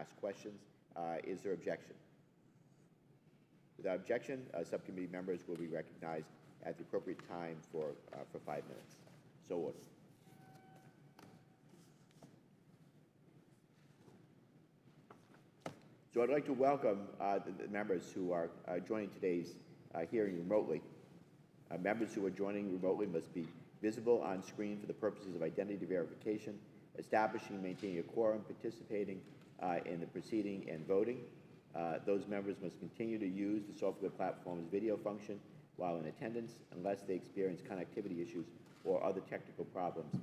ask questions. Is there objection? Without objection, subcommittee members will be recognized at the appropriate time for 5 minutes. So ordered. So I'd like to welcome the members who are joining today's hearing remotely. Members who are joining remotely must be visible on screen for the purposes of identity verification, establishing and maintaining a quorum, participating in the proceeding, and voting. Those members must continue to use the software platform's video function while in attendance unless they experience connectivity issues or other technical problems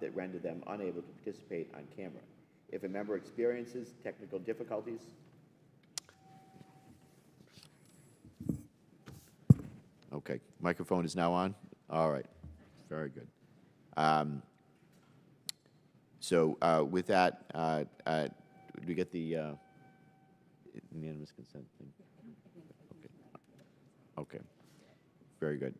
that render them unable to participate on camera. If a member experiences technical difficulties, okay, microphone is now on. All right, very good. With that, did we get the unanimous consent thing? Okay, very good.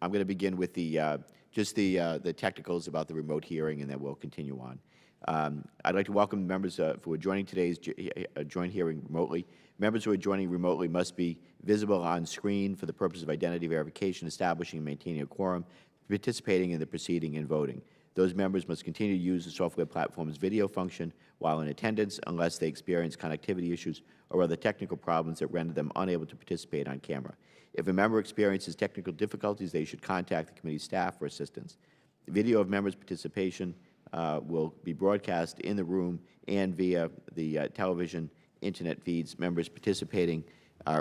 I'm going to begin with the just the technicals about the remote hearing, and then we'll continue on. I'd like to welcome members who are joining today's joint hearing remotely. Members who are joining remotely must be visible on screen for the purpose of identity verification, establishing and maintaining a quorum, participating in the proceeding, and voting. Those members must continue to use the software platform's video function while in attendance unless they experience connectivity issues or other technical problems that render them unable to participate on camera. If a member experiences technical difficulties, they should contact the committee staff for assistance. The video of members' participation will be broadcast in the room and via the television, internet feeds. Members participating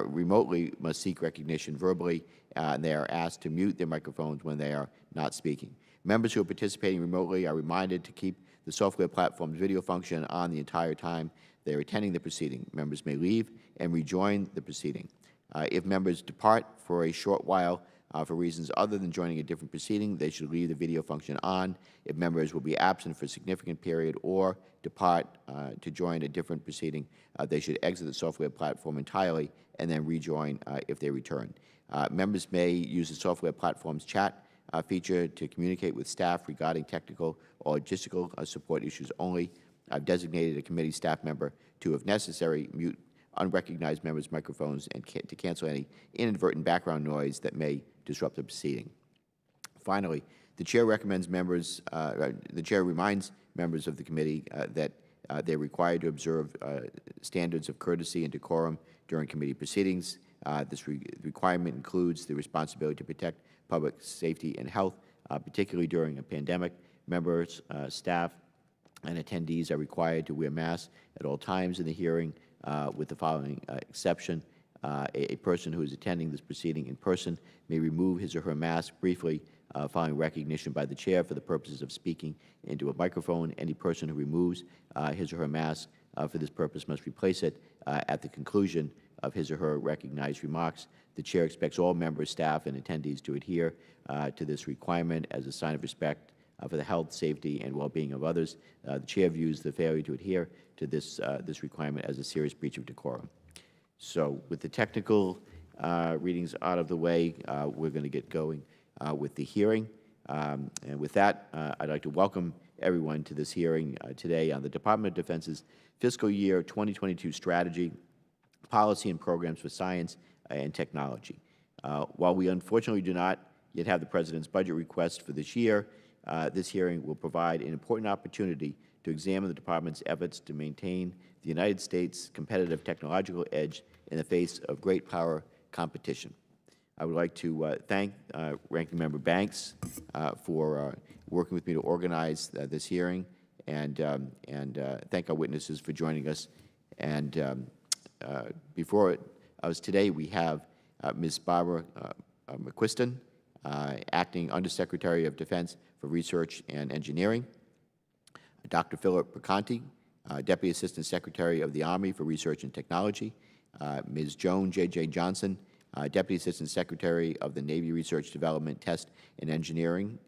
remotely must seek recognition verbally, and they are asked to mute their microphones when they are not speaking. Members who are participating remotely are reminded to keep the software platform's video function on the entire time they are attending the proceeding. Members may leave and rejoin the proceeding. If members depart for a short while for reasons other than joining a different proceeding, they should leave the video function on. If members will be absent for a significant period or depart to join a different proceeding, they should exit the software platform entirely and then rejoin if they return. Members may use the software platform's chat feature to communicate with staff regarding technical or logistical support issues only. I've designated a committee staff member to, if necessary, mute unrecognized members' microphones and to cancel any inadvertent background noise that may disrupt the proceeding. Finally, the chair reminds members of the committee that they're required to observe standards of courtesy and decorum during committee proceedings. This requirement includes the responsibility to protect public safety and health, particularly during a pandemic. Members, staff, and attendees are required to wear masks at all times in the hearing, with the following exception. A person who is attending this proceeding in person may remove his or her mask briefly following recognition by the chair for the purposes of speaking into a microphone. Any person who removes his or her mask for this purpose must replace it at the conclusion of his or her recognized remarks. The chair expects all members, staff, and attendees to adhere to this requirement as a sign of respect for the health, safety, and well-being of others. The chair views the failure to adhere to this requirement as a serious breach of decorum. So, with the technical readings out of the way, we're going to get going with the hearing. And with that, I'd like to welcome everyone to this hearing today on the Department of Defense's fiscal year 2022 strategy, policy, and programs for science and technology. While we unfortunately do not yet have the President's budget request for this year, this hearing will provide an important opportunity to examine the Department's efforts to maintain the United States' competitive technological edge in the face of great power competition. I would like to thank Ranking Member Banks for working with me to organize this hearing, and thank our witnesses for joining us. And before us today, we have Ms. Barbara McQuiston, Acting Undersecretary of Defense for Research and Engineering, Dr. Philip Perconti, Deputy Assistant Secretary of the Army for Research and Technology, Ms. Joan J.J. Johnson, Deputy Assistant Secretary of the Navy Research Development, Test, and Engineering,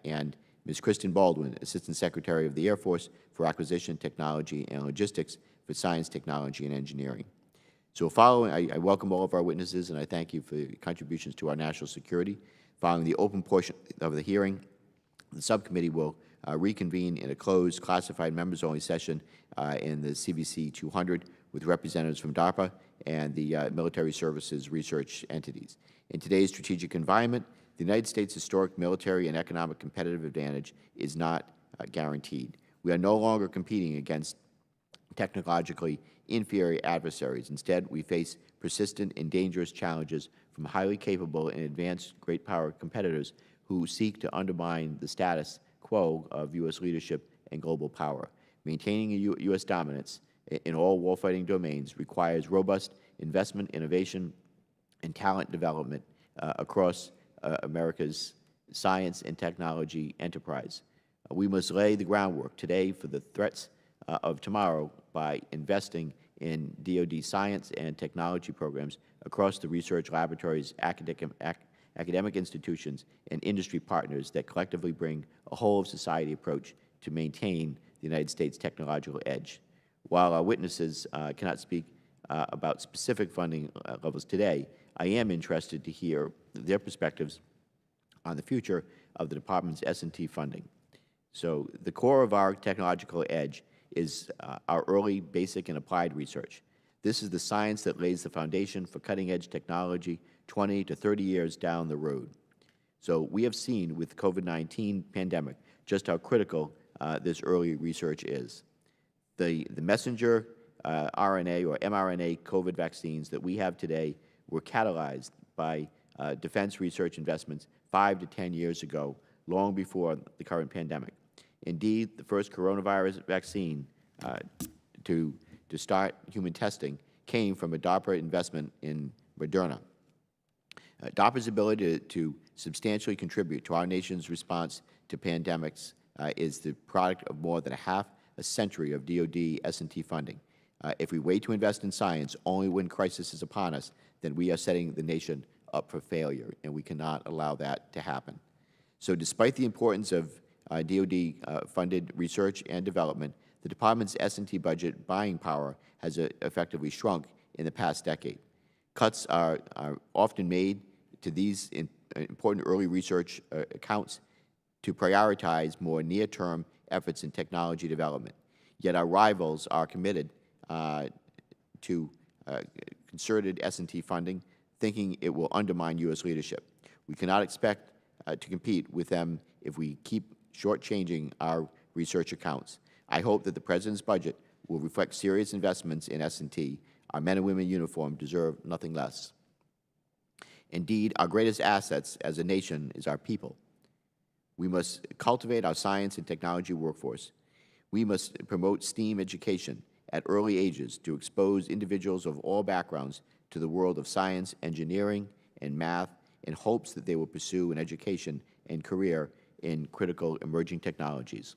and Ms. Kristen Baldwin, Assistant Secretary of the Air Force for Acquisition, Technology, and Logistics for Science, Technology, and Engineering. So following, I welcome all of our witnesses, and I thank you for your contributions to our national security. Following the open portion of the hearing, the subcommittee will reconvene in a closed, classified members-only session in the CVC 200 with representatives from DARPA and the military services research entities. In today's strategic environment, the United States' historic military and economic competitive advantage is not guaranteed. We are no longer competing against technologically inferior adversaries. Instead, we face persistent and dangerous challenges from highly capable and advanced great power competitors who seek to undermine the status quo of U.S. leadership and global power. Maintaining U.S. dominance in all warfighting domains requires robust investment, innovation, and talent development across America's science and technology enterprise. We must lay the groundwork today for the threats of tomorrow by investing in DOD science and technology programs across the research laboratories, academic institutions, and industry partners that collectively bring a whole-of-society approach to maintain the United States' technological edge. While our witnesses cannot speak about specific funding levels today, I am interested to hear their perspectives on the future of the Department's S&T funding. So the core of our technological edge is our early, basic, and applied research. This is the science that lays the foundation for cutting-edge technology 20 to 30 years down the road. So we have seen with the COVID-19 pandemic just how critical this early research is. The messenger RNA or mRNA COVID vaccines that we have today were catalyzed by defense research investments 5 to 10 years ago, long before the current pandemic. Indeed, the first coronavirus vaccine to start human testing came from a DARPA investment in Moderna. DARPA's ability to substantially contribute to our nation's response to pandemics is the product of more than half a century of DOD S&T funding. If we wait to invest in science only when crisis is upon us, then we are setting the nation up for failure, and we cannot allow that to happen. So despite the importance of DOD-funded research and development, the Department's S&T budget buying power has effectively shrunk in the past decade. Cuts are often made to these important early research accounts to prioritize more near-term efforts in technology development. Yet our rivals are committed to concerted S&T funding, thinking it will undermine U.S. leadership. We cannot expect to compete with them if we keep shortchanging our research accounts. I hope that the President's budget will reflect serious investments in S&T. Our men and women in uniform deserve nothing less. Indeed, our greatest assets as a nation is our people. We must cultivate our science and technology workforce. We must promote STEAM education at early ages to expose individuals of all backgrounds to the world of science, engineering, and math in hopes that they will pursue an education and career in critical emerging technologies.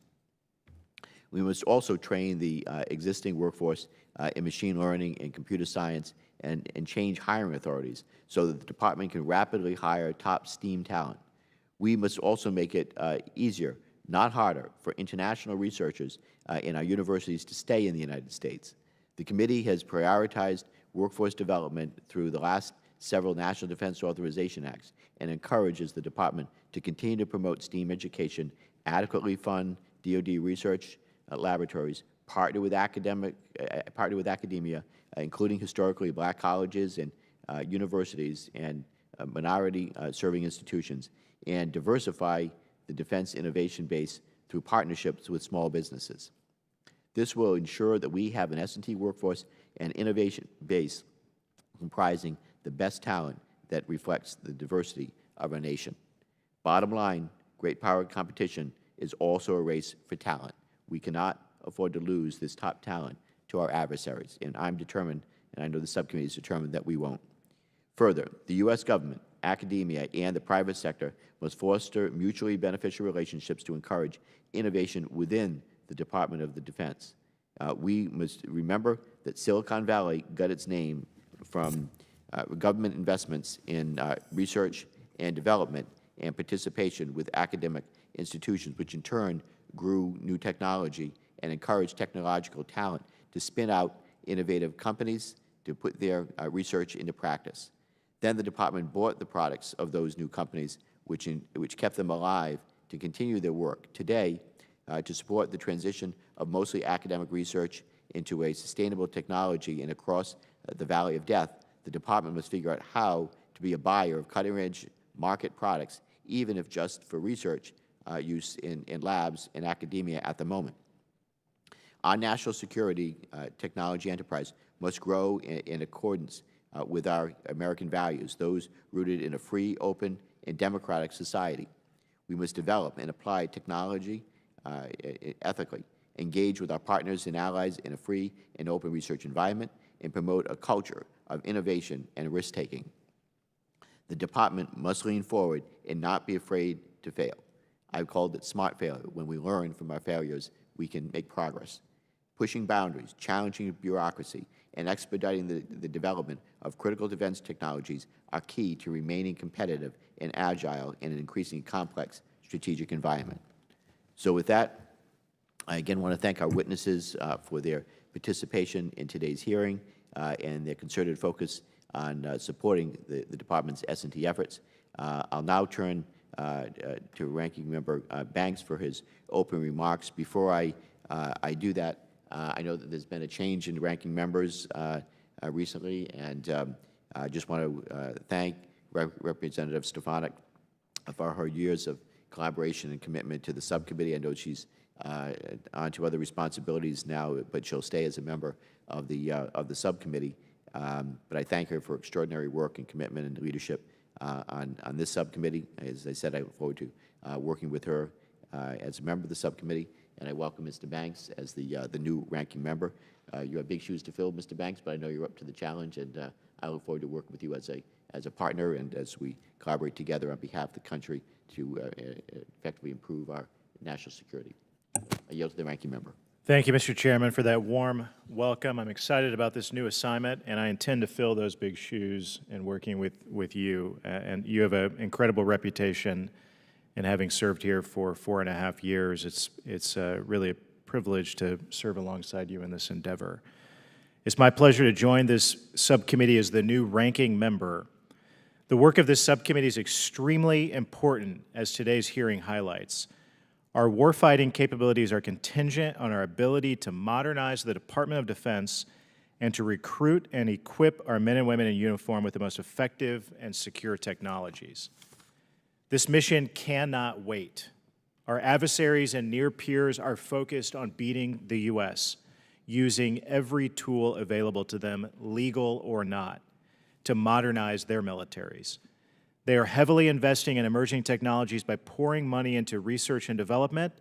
We must also train the existing workforce in machine learning and computer science and change hiring authorities so that the Department can rapidly hire top STEAM talent. We must also make it easier, not harder, for international researchers in our universities to stay in the United States. The committee has prioritized workforce development through the last several National Defense Authorization Acts and encourages the Department to continue to promote STEAM education, adequately fund DOD research laboratories, partner with academia, including historically Black colleges and universities and minority-serving institutions, and diversify the defense innovation base through partnerships with small businesses. This will ensure that we have an S&T workforce and innovation base comprising the best talent that reflects the diversity of our nation. Bottom line, great power competition is also a race for talent. We cannot afford to lose this top talent to our adversaries, and I'm determined, and I know the subcommittee is determined, that we won't. Further, the U.S. government, academia, and the private sector must foster mutually beneficial relationships to encourage innovation within the Department of Defense. We must remember that Silicon Valley got its name from government investments in research and development and participation with academic institutions, which in turn grew new technology and encouraged technological talent to spin out innovative companies to put their research into practice. Then the Department bought the products of those new companies, which kept them alive to continue their work. Today, to support the transition of mostly academic research into a sustainable technology and across the valley of death, the Department must figure out how to be a buyer of cutting-edge market products, even if just for research use in labs and academia at the moment. Our national security technology enterprise must grow in accordance with our American values, those rooted in a free, open, and democratic society. We must develop and apply technology ethically, engage with our partners and allies in a free and open research environment, and promote a culture of innovation and risk-taking. The Department must lean forward and not be afraid to fail. I've called it smart failure. When we learn from our failures, we can make progress. Pushing boundaries, challenging bureaucracy, and expediting the development of critical defense technologies are key to remaining competitive and agile in an increasingly complex strategic environment. So with that, I again want to thank our witnesses for their participation in today's hearing and their concerted focus on supporting the Department's S&T efforts. I'll now turn to Ranking Member Banks for his opening remarks. Before I do that, I know that there's been a change in ranking members recently, and I just want to thank Representative Stefanik for her years of collaboration and commitment to the subcommittee. I know she's on to other responsibilities now, but she'll stay as a member of the subcommittee. But I thank her for extraordinary work and commitment and leadership on this subcommittee. As I said, I look forward to working with her as a member of the subcommittee, and I welcome Mr. Banks as the new ranking member. You have big shoes to fill, Mr. Banks, but I know you're up to the challenge, and I look forward to working with you as a partner and as we collaborate together on behalf of the country to effectively improve our national security. I yield to the ranking member. Thank you, Mr. Chairman, for that warm welcome. I'm excited about this new assignment, and I intend to fill those big shoes in working with you. And you have an incredible reputation, and having served here for 4.5 years, it's really a privilege to serve alongside you in this endeavor. It's my pleasure to join this subcommittee as the new ranking member. The work of this subcommittee is extremely important, as today's hearing highlights. Our warfighting capabilities are contingent on our ability to modernize the Department of Defense and to recruit and equip our men and women in uniform with the most effective and secure technologies. This mission cannot wait. Our adversaries and near peers are focused on beating the U.S., using every tool available to them, legal or not, to modernize their militaries. They are heavily investing in emerging technologies by pouring money into research and development,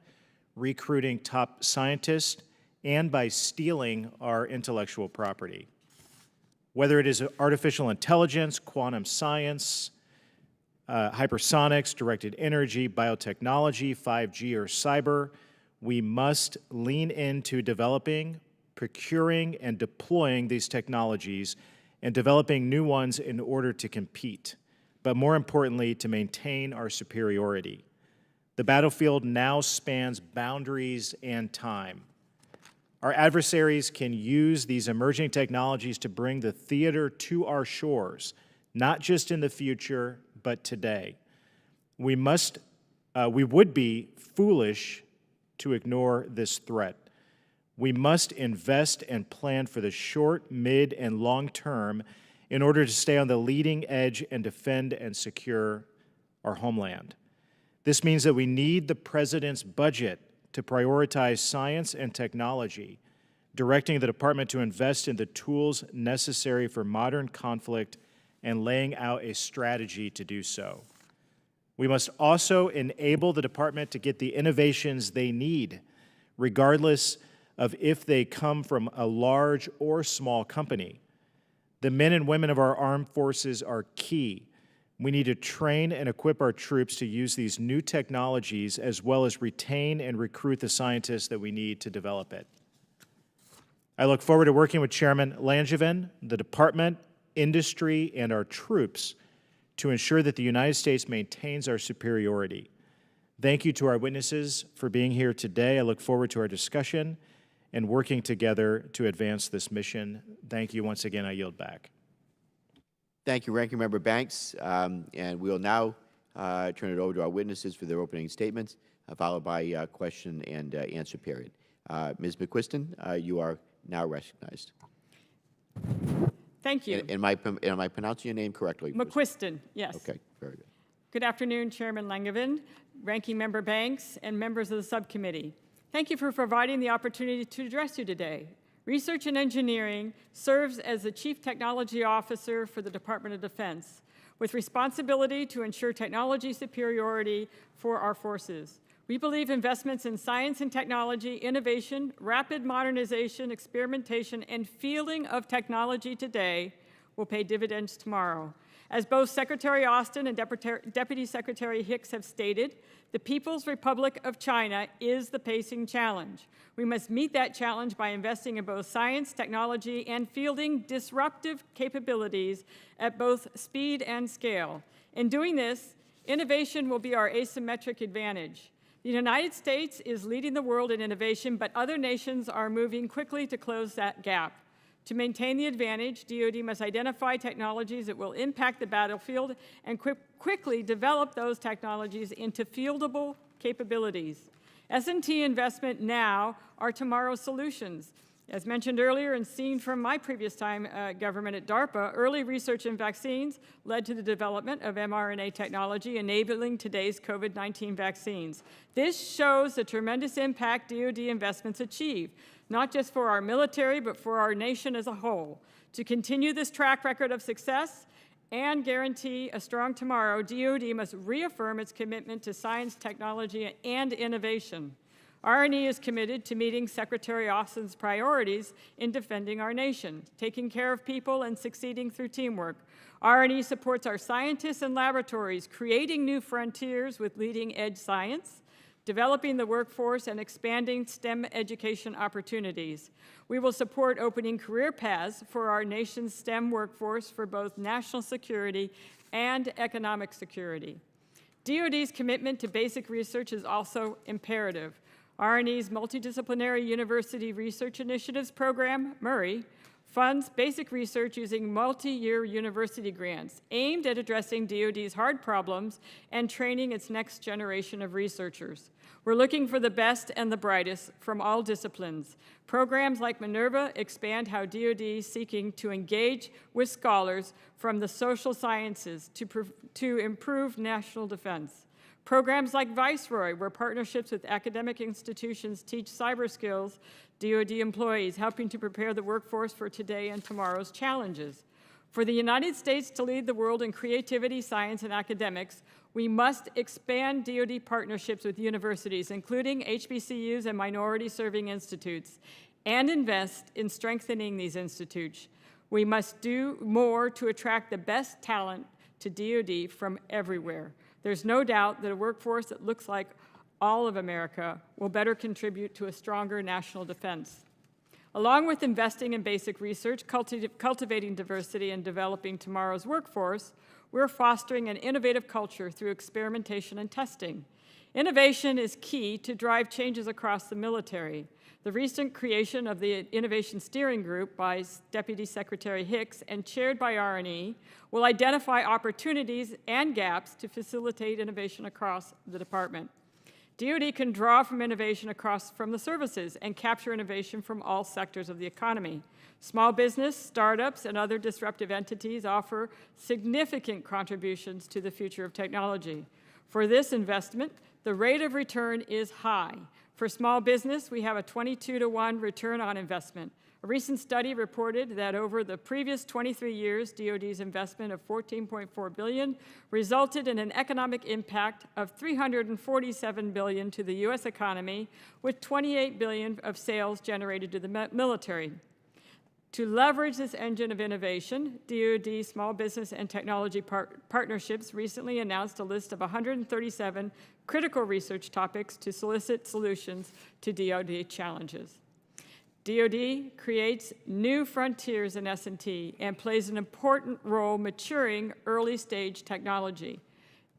recruiting top scientists, and by stealing our intellectual property. Whether it is artificial intelligence, quantum science, hypersonics, directed energy, biotechnology, 5G, or cyber, we must lean into developing, procuring, and deploying these technologies and developing new ones in order to compete, but more importantly, to maintain our superiority. The battlefield now spans boundaries and time. Our adversaries can use these emerging technologies to bring the theater to our shores, not just in the future, but today. We would be foolish to ignore this threat. We must invest and plan for the short, mid, and long term in order to stay on the leading edge and defend and secure our homeland. This means that we need the President's budget to prioritize science and technology, directing the Department to invest in the tools necessary for modern conflict and laying out a strategy to do so. We must also enable the Department to get the innovations they need, regardless of if they come from a large or small company. The men and women of our armed forces are key. We need to train and equip our troops to use these new technologies, as well as retain and recruit the scientists that we need to develop it. I look forward to working with Chairman Langevin, the Department, industry, and our troops to ensure that the United States maintains our superiority. Thank you to our witnesses for being here today. I look forward to our discussion and working together to advance this mission. Thank you once again. I yield back. Thank you, Ranking Member Banks. And we'll now turn it over to our witnesses for their opening statements. followed by question and answer period. Ms. McQuiston, you are now recognized. Thank you. Am I pronouncing your name correctly? McQuiston, yes. Okay, very good. Good afternoon, Chairman Langevin, Ranking Member Banks, and members of the subcommittee. Thank you for providing the opportunity to address you today. Research and Engineering serves as the Chief Technology Officer for the Department of Defense, with responsibility to ensure technology superiority for our forces. We believe investments in science and technology, innovation, rapid modernization, experimentation, and fielding of technology today will pay dividends tomorrow. As both Secretary Austin and Deputy Secretary Hicks have stated, the People's Republic of China is the pacing challenge. We must meet that challenge by investing in both science, technology, and fielding disruptive capabilities at both speed and scale. In doing this, innovation will be our asymmetric advantage. The United States is leading the world in innovation, but other nations are moving quickly to close that gap. To maintain the advantage, DOD must identify technologies that will impact the battlefield and quickly develop those technologies into fieldable capabilities. S&T investment now are tomorrow's solutions. As mentioned earlier and seen from my previous time government at DARPA, early research in vaccines led to the development of mRNA technology enabling today's COVID-19 vaccines. This shows the tremendous impact DOD investments achieve, not just for our military, but for our nation as a whole. To continue this track record of success and guarantee a strong tomorrow, DOD must reaffirm its commitment to science, technology, and innovation. R&E is committed to meeting Secretary Austin's priorities in defending our nation, taking care of people, and succeeding through teamwork. R&E supports our scientists and laboratories, creating new frontiers with leading-edge science, developing the workforce, and expanding STEM education opportunities. We will support opening career paths for our nation's STEM workforce for both national security and economic security. DOD's commitment to basic research is also imperative. R&E's Multidisciplinary University Research Initiatives Program, MURRI, funds basic research using multi-year university grants aimed at addressing DOD's hard problems and training its next generation of researchers. We're looking for the best and the brightest from all disciplines. Programs like Minerva expand how DOD is seeking to engage with scholars from the social sciences to improve national defense. Programs like Viceroy, where partnerships with academic institutions teach cyber skills, DOD employees, helping to prepare the workforce for today and tomorrow's challenges. For the United States to lead the world in creativity, science, and academics, we must expand DOD partnerships with universities, including HBCUs and minority-serving institutes, and invest in strengthening these institutes. We must do more to attract the best talent to DOD from everywhere. There's no doubt that a workforce that looks like all of America will better contribute to a stronger national defense. Along with investing in basic research, cultivating diversity, and developing tomorrow's workforce, we're fostering an innovative culture through experimentation and testing. Innovation is key to drive changes across the military. The recent creation of the Innovation Steering Group by Deputy Secretary Hicks and chaired by R&E will identify opportunities and gaps to facilitate innovation across the department. DOD can draw from innovation from the services and capture innovation from all sectors of the economy. Small business, startups, and other disruptive entities offer significant contributions to the future of technology. For this investment, the rate of return is high. For small business, we have a 22-to-1 return on investment. A recent study reported that over the previous 23 years, DOD's investment of $14.4 billion resulted in an economic impact of $347 billion to the U.S. economy, with $28 billion of sales generated to the military. To leverage this engine of innovation, DOD Small Business and Technology Partnerships recently announced a list of 137 critical research topics to solicit solutions to DOD challenges. DOD creates new frontiers in S&T and plays an important role maturing early-stage technology.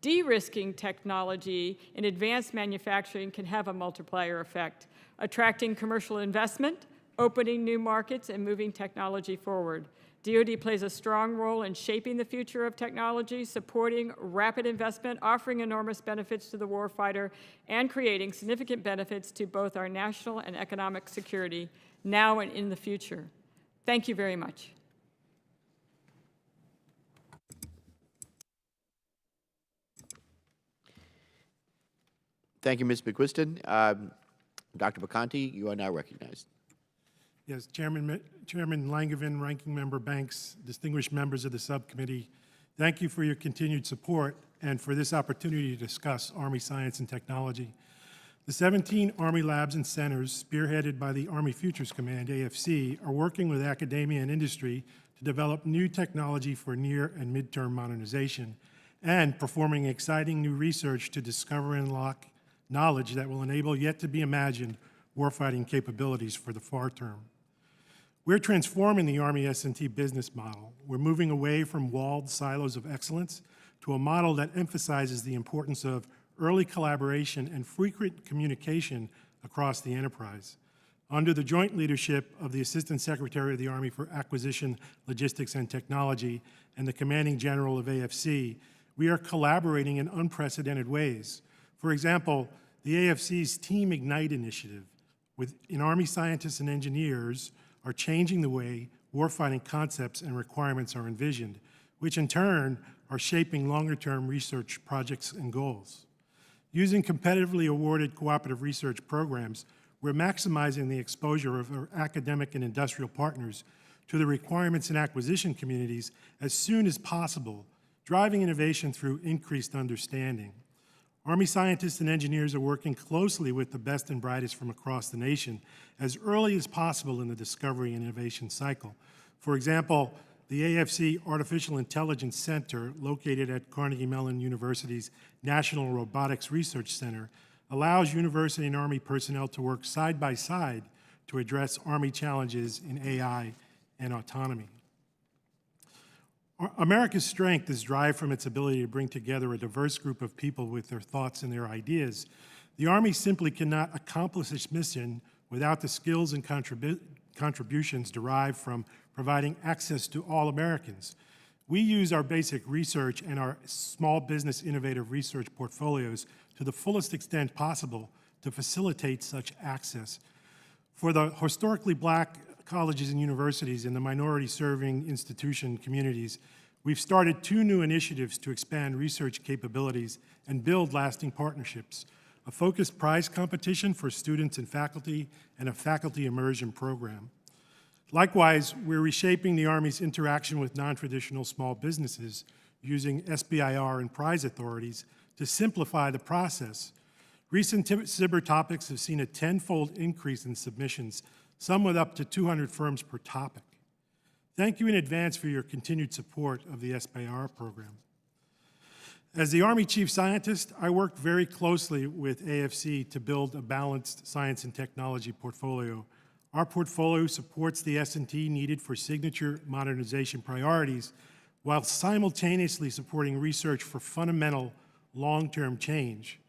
De-risking technology in advanced manufacturing can have a multiplier effect, attracting commercial investment, opening new markets, and moving technology forward. DOD plays a strong role in shaping the future of technology, supporting rapid investment, offering enormous benefits to the warfighter, and creating significant benefits to both our national and economic security now and in the future. Thank you very much. Thank you, Ms. McQuiston. Dr. Bacanti, you are now recognized. Yes, Chairman Langevin, Ranking Member Banks, distinguished members of the subcommittee, thank you for your continued support and for this opportunity to discuss Army science and technology. The 17 Army labs and centers, spearheaded by the Army Futures Command, AFC, are working with academia and industry to develop new technology for near and midterm modernization and performing exciting new research to discover and unlock knowledge that will enable yet to be imagined warfighting capabilities for the far term. We're transforming the Army S&T business model. We're moving away from walled silos of excellence to a model that emphasizes the importance of early collaboration and frequent communication across the enterprise. Under the joint leadership of the Assistant Secretary of the Army for Acquisition, Logistics, and Technology and the Commanding General of AFC, we are collaborating in unprecedented ways. For example, the AFC's Team Ignite initiative in Army scientists and engineers are changing the way warfighting concepts and requirements are envisioned, which in turn are shaping longer-term research projects and goals. Using competitively awarded cooperative research programs, we're maximizing the exposure of our academic and industrial partners to the requirements and acquisition communities as soon as possible, driving innovation through increased understanding. Army scientists and engineers are working closely with the best and brightest from across the nation as early as possible in the discovery and innovation cycle. For example, the AFC Artificial Intelligence Center, located at Carnegie Mellon University's National Robotics Research Center, allows university and Army personnel to work side by side to address Army challenges in AI and autonomy. America's strength is derived from its ability to bring together a diverse group of people with their thoughts and their ideas. The Army simply cannot accomplish its mission without the skills and contributions derived from providing access to all Americans. We use our basic research and our small business innovative research portfolios to the fullest extent possible to facilitate such access. For the historically Black colleges and universities and the minority-serving institution communities, we've started 2 new initiatives to expand research capabilities and build lasting partnerships: a focused prize competition for students and a faculty immersion program. Likewise, we're reshaping the Army's interaction with non-traditional small businesses using SBIR and prize authorities to simplify the process. Recent SBIR topics have seen a 10-fold increase in submissions, some with up to 200 firms per topic. Thank you in advance for your continued support of the SBIR program. As the Army Chief Scientist, I worked very closely with AFC to build a balanced science and technology portfolio. Our portfolio supports the S&T needed for signature modernization priorities while simultaneously supporting research for fundamental long-term change.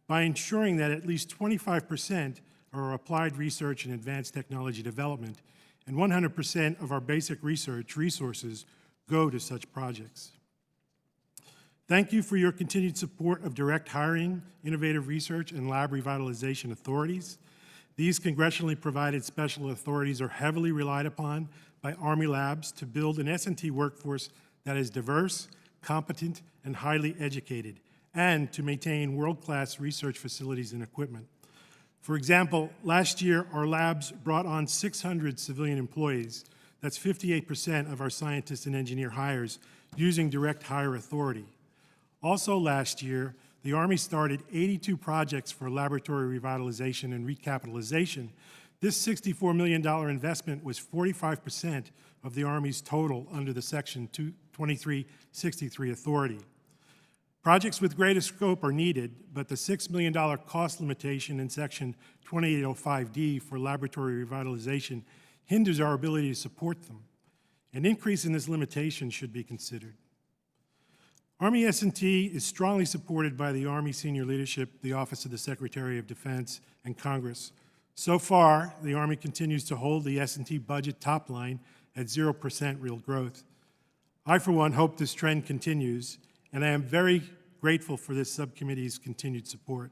By ensuring that at least 25% of our applied research and advanced technology development and 100% of our basic research resources go to such projects. Thank you for your continued support of direct hiring, innovative research, and lab revitalization authorities. These congressionally provided special authorities are heavily relied upon by Army labs to build an S&T workforce that is diverse, competent, and highly educated, and to maintain world-class research facilities and equipment. For example, last year, our labs brought on 600 civilian employees. That's 58% of our scientists and engineer hires using direct hire authority. Also last year, the Army started 82 projects for laboratory revitalization and recapitalization. This $64 million investment was 45% of the Army's total under the Section 2363 authority. Projects with greater scope are needed, but the $6 million cost limitation in Section 2805D for laboratory revitalization hinders our ability to support them. An increase in this limitation should be considered. Army S&T is strongly supported by the Army senior leadership, the Office of the Secretary of Defense, and Congress. So far, the Army continues to hold the S&T budget top line at 0% real growth. I, for one, hope this trend continues, and I am very grateful for this subcommittee's continued support.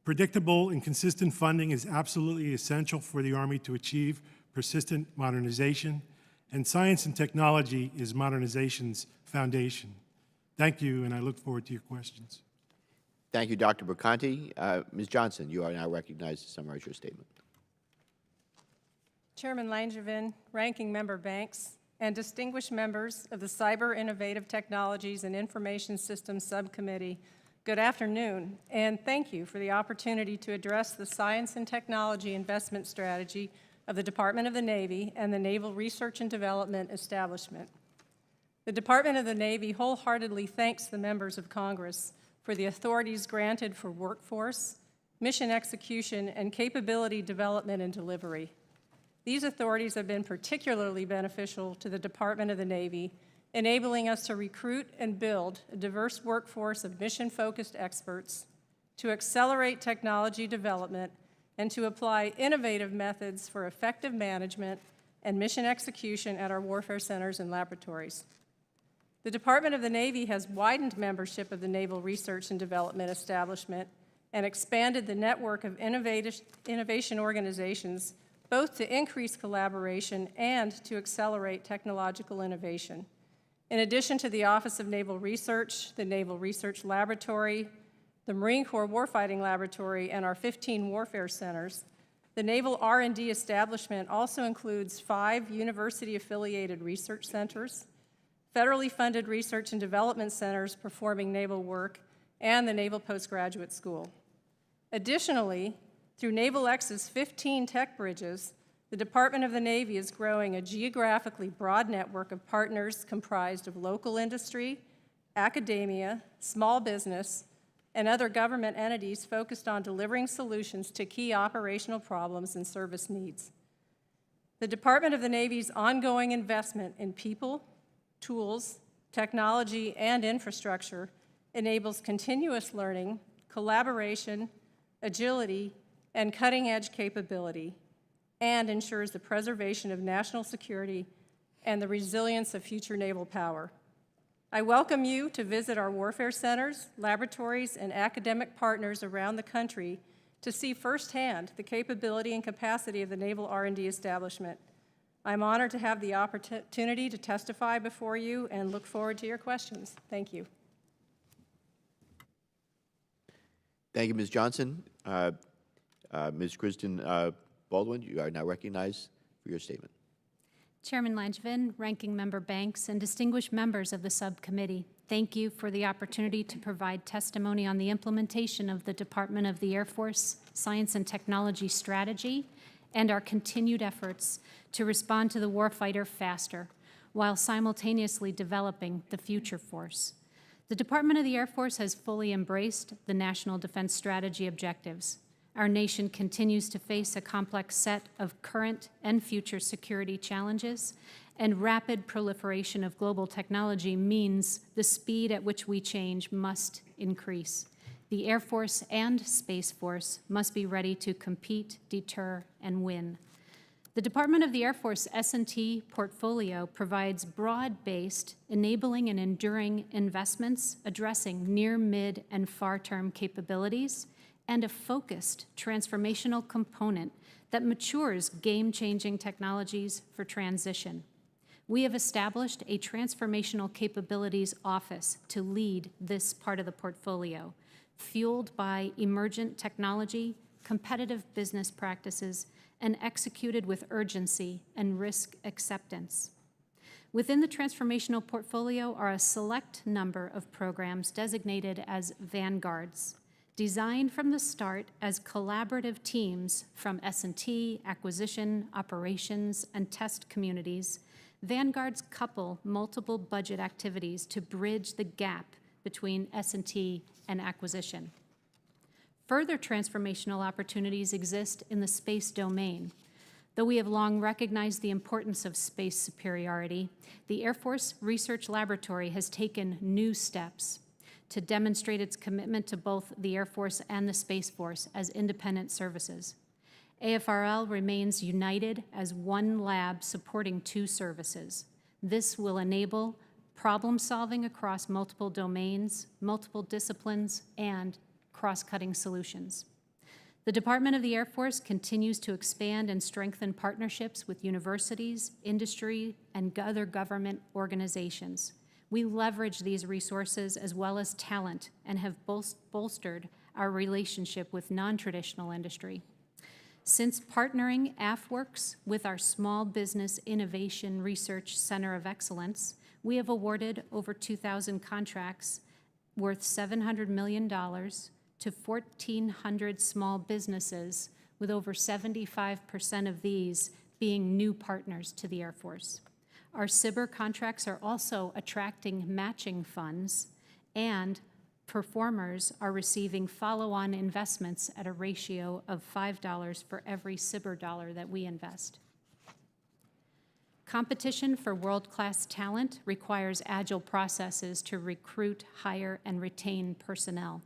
Predictable and consistent funding is absolutely essential for the Army to achieve persistent modernization, and science and technology is modernization's foundation. Thank you, and I look forward to your questions. Thank you, Dr. Bricanti. Ms. Johnson, you are now recognized to summarize your statement. Chairman Langevin, Ranking Member Banks, and distinguished members of the Cyber Innovative Technologies and Information Systems Subcommittee, good afternoon, and thank you for the opportunity to address the science and technology investment strategy of the Department of the Navy and the Naval Research and Development Establishment. The Department of the Navy wholeheartedly thanks the members of Congress for the authorities granted for workforce, mission execution, and capability development and delivery. These authorities have been particularly beneficial to the Department of the Navy, enabling us to recruit and build a diverse workforce of mission-focused experts, to accelerate technology development, and to apply innovative methods for effective management and mission execution at our warfare centers and laboratories. The Department of the Navy has widened membership of the Naval Research and Development Establishment and expanded the network of innovation organizations, both to increase collaboration and to accelerate technological innovation. In addition to the Office of Naval Research, the Naval Research Laboratory, the Marine Corps Warfighting Laboratory, and our 15 warfare centers, the Naval R&D establishment also includes 5 university-affiliated research centers, federally funded research and development centers performing naval work, and the Naval Postgraduate School. Additionally, through Naval X's 15 tech bridges, the Department of the Navy is growing a geographically broad network of partners comprised of local industry, academia, small business, and other government entities focused on delivering solutions to key operational problems and service needs. The Department of the Navy's ongoing investment in people, tools, technology, and infrastructure enables continuous learning, collaboration, agility, and cutting-edge capability, and ensures the preservation of national security and the resilience of future naval power. I welcome you to visit our warfare centers, laboratories, and academic partners around the country to see firsthand the capability and capacity of the Naval R&D establishment. I'm honored to have the opportunity to testify before you and look forward to your questions. Thank you. Thank you, Ms. Johnson. Ms. Kristen Baldwin, you are now recognized for your statement. Chairman Langevin, Ranking Member Banks, and distinguished members of the subcommittee, thank you for the opportunity to provide testimony on the implementation of the Department of the Air Force Science and Technology Strategy and our continued efforts to respond to the warfighter faster while simultaneously developing the future force. The Department of the Air Force has fully embraced the National Defense Strategy objectives. Our nation continues to face a complex set of current and future security challenges, and rapid proliferation of global technology means the speed at which we change must increase. The Air Force and Space Force must be ready to compete, deter, and win. The Department of the Air Force S&T portfolio provides broad-based, enabling and enduring investments addressing near, mid, and far-term capabilities, and a focused transformational component that matures game-changing technologies for transition. We have established a Transformational Capabilities Office to lead this part of the portfolio, fueled by emergent technology, competitive business practices, and executed with urgency and risk acceptance. Within the transformational portfolio are a select number of programs designated as vanguards, designed from the start as collaborative teams from S&T, acquisition, operations, and test communities. Vanguards couple multiple budget activities to bridge the gap between S&T and acquisition. Further transformational opportunities exist in the space domain. Though we have long recognized the importance of space superiority, the Air Force Research Laboratory has taken new steps to demonstrate its commitment to both the Air Force and the Space Force as independent services. AFRL remains united as one lab supporting two services. This will enable problem-solving across multiple domains, multiple disciplines, and cross-cutting solutions. The Department of the Air Force continues to expand and strengthen partnerships with universities, industry, and other government organizations. We leverage these resources as well as talent and have bolstered our relationship with non-traditional industry. Since partnering Afworks with our Small Business Innovation Research Center of Excellence, we have awarded over 2,000 contracts worth $700 million to 1,400 small businesses, with over 75% of these being new partners to the Air Force. Our SBIR contracts are also attracting matching funds, and performers are receiving follow-on investments at a ratio of $5 for every SBIR dollar that we invest. Competition for world-class talent requires agile processes to recruit, hire, and retain personnel.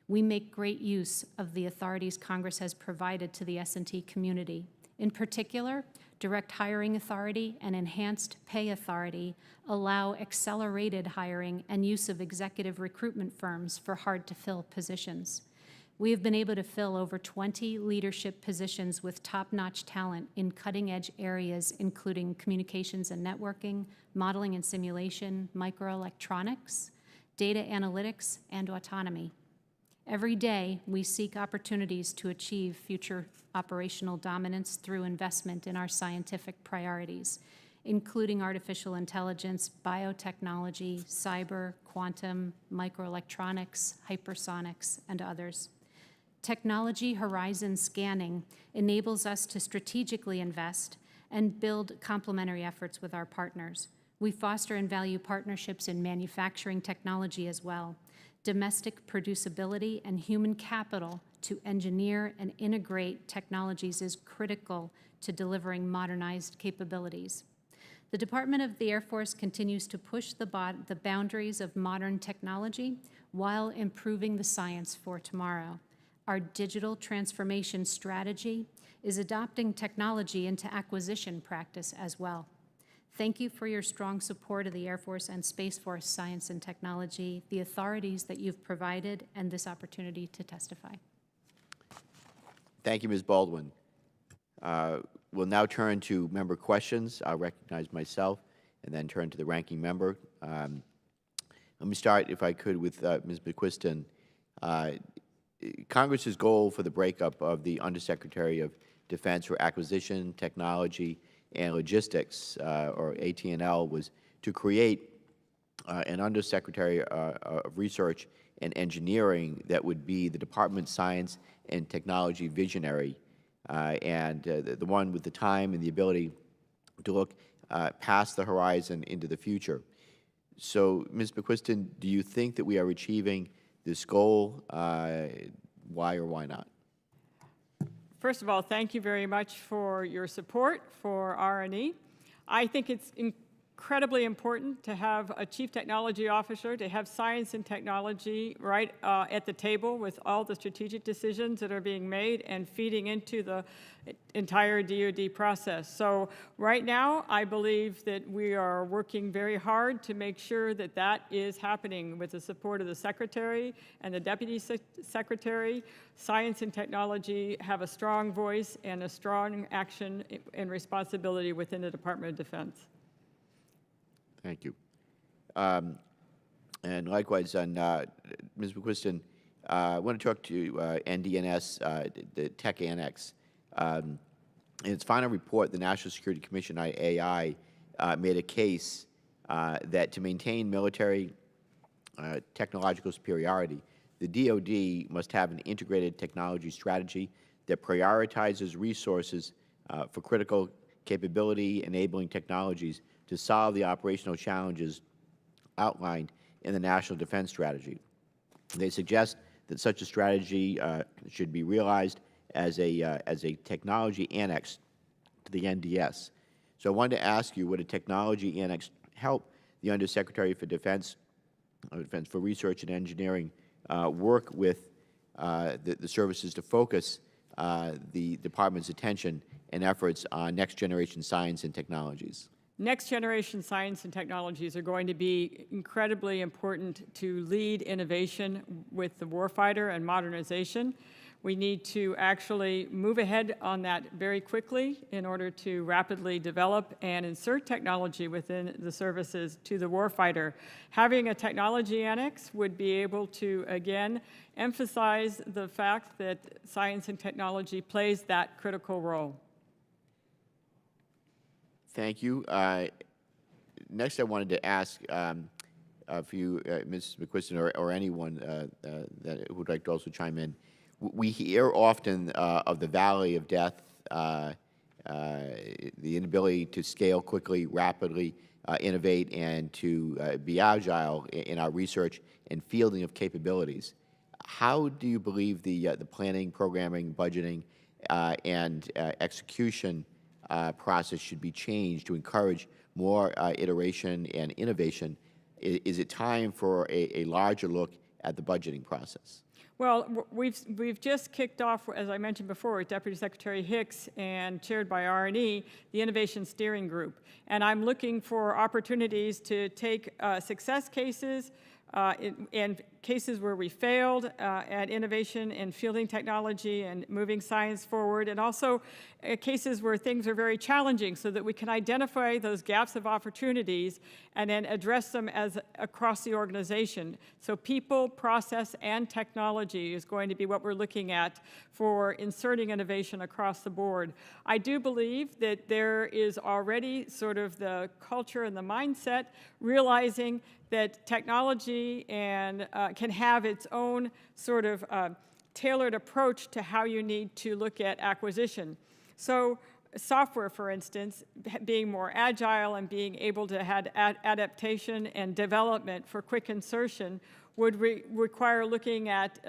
We make great use of the authorities Congress has provided to the S&T community. In particular, direct hiring authority and enhanced pay authority allow accelerated hiring and use of executive recruitment firms for hard-to-fill positions. We have been able to fill over 20 leadership positions with top-notch talent in cutting-edge areas, including communications and networking, modeling and simulation, microelectronics, data analytics, and autonomy. Every day, we seek opportunities to achieve future operational dominance through investment in our scientific priorities, including artificial intelligence, biotechnology, cyber, quantum, microelectronics, hypersonics, and others. Technology horizon scanning enables us to strategically invest and build complementary efforts with our partners. We foster and value partnerships in manufacturing technology as well. Domestic producibility and human capital to engineer and integrate technologies is critical to delivering modernized capabilities. The Department of the Air Force continues to push the boundaries of modern technology while improving the science for tomorrow. Our digital transformation strategy is adopting technology into acquisition practice as well. Thank you for your strong support of the Air Force and Space Force Science and Technology, the authorities that you've provided, and this opportunity to testify. Thank you, Ms. Baldwin. We'll now turn to member questions. I'll recognize myself and then turn to the ranking member. Let me start, if I could, with Ms. McQuiston. Congress's goal for the breakup of the Undersecretary of Defense for Acquisition, Technology, and Logistics, or AT&L, was to create an Undersecretary of Research and Engineering that would be the Department's science and technology visionary, and the one with the time and the ability to look past the horizon into the future. So, Ms. McQuiston, do you think that we are achieving this goal? Why or why not? First of all, thank you very much for your support for R&E. I think it's incredibly important to have a chief technology officer, to have science and technology right at the table with all the strategic decisions that are being made and feeding into the entire DOD process. So right now, I believe that we are working very hard to make sure that that is happening with the support of the Secretary and the Deputy Secretary. Science and technology have a strong voice and a strong action and responsibility within the Department of Defense. Thank you. And likewise, on Ms. McQuiston, I want to talk to NDNS, the Tech Annex. In its final report, the National Security Commission, AI, made a case that to maintain military technological superiority, the DOD must have an integrated technology strategy that prioritizes resources for critical capability-enabling technologies to solve the operational challenges outlined in the National Defense Strategy. They suggest that such a strategy should be realized as a technology annex to the NDS. So I wanted to ask you, would a technology annex help the Undersecretary for Defense for Research and Engineering work with the services to focus the department's attention and efforts on next-generation science and technologies? Next generation science and technologies are going to be incredibly important to lead innovation with the warfighter and modernization. We need to actually move ahead on that very quickly in order to rapidly develop and insert technology within the services to the warfighter. Having a technology annex would be able to, again, emphasize the fact that science and technology plays that critical role. Thank you. Next, I wanted to ask for you, Ms. McQuiston, or anyone that would like to also chime in. We hear often of the valley of death, the inability to scale quickly, rapidly, innovate, and to be agile in our research and fielding of capabilities. How do you believe the planning, programming, budgeting, and execution process should be changed to encourage more iteration and innovation? Is it time for a larger look at the budgeting process? Well, we've just kicked off, as I mentioned before, with Deputy Secretary Hicks and chaired by R&E, the Innovation Steering Group. And I'm looking for opportunities to take success cases and cases where we failed at innovation and fielding technology and moving science forward, and also cases where things are very challenging so that we can identify those gaps of opportunities and then address them as across the organization. So people, process, and technology is going to be what we're looking at for inserting innovation across the board. I do believe that there is already sort of the culture and the mindset realizing that technology and can have its own sort of tailored approach to how you need to look at acquisition. So software, for instance, being more agile and being able to have adaptation and development for quick insertion would require looking at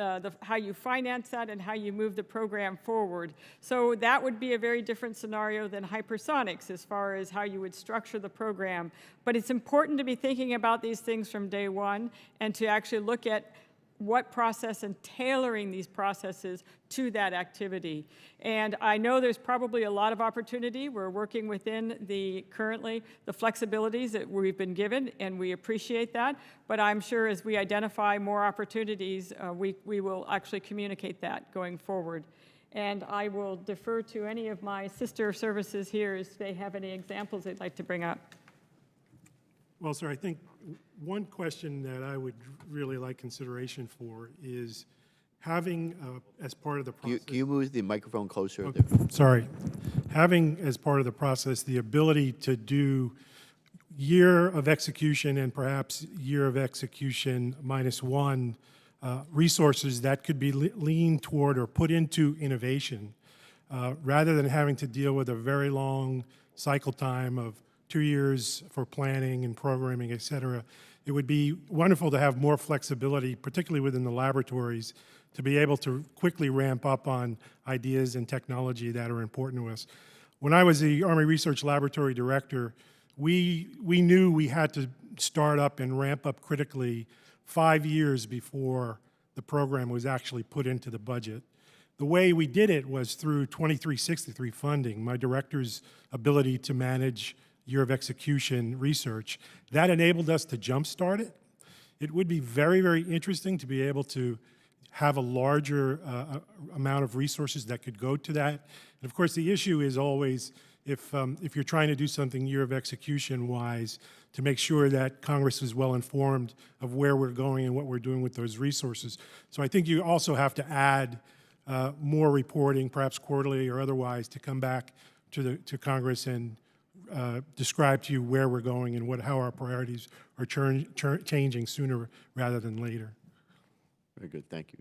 how you finance that and how you move the program forward. So that would be a very different scenario than hypersonics as far as how you would structure the program. But it's important to be thinking about these things from day one and to actually look at what process and tailoring these processes to that activity. And I know there's probably a lot of opportunity. We're working within currently the flexibilities that we've been given, and we appreciate that. But I'm sure as we identify more opportunities, we will actually communicate that going forward. And I will defer to any of my sister services here if they have any examples they'd like to bring up. Well, sir, I think one question that I would really like consideration for is having, as part of the process... Can you move the microphone closer? Okay, sorry. Having, as part of the process, the ability to do year of execution and perhaps year of execution -1 resources that could be leaned toward or put into innovation, rather than having to deal with a very long cycle time of 2 years for planning and programming, et cetera. It would be wonderful to have more flexibility, particularly within the laboratories, to be able to quickly ramp up on ideas and technology that are important to us. When I was the Army Research Laboratory Director, we knew we had to start up and ramp up critically 5 years before the program was actually put into the budget. The way we did it was through 2363 funding, my director's ability to manage year of execution research. That enabled us to jumpstart it. It would be very, very interesting to be able to have a larger amount of resources that could go to that. And of course, the issue is always if you're trying to do something year of execution wise, to make sure that Congress is well informed of where we're going and what we're doing with those resources. So I think you also have to add more reporting, perhaps quarterly or otherwise, to come back to Congress and describe to you where we're going and how our priorities are changing sooner rather than later. Very good, thank you.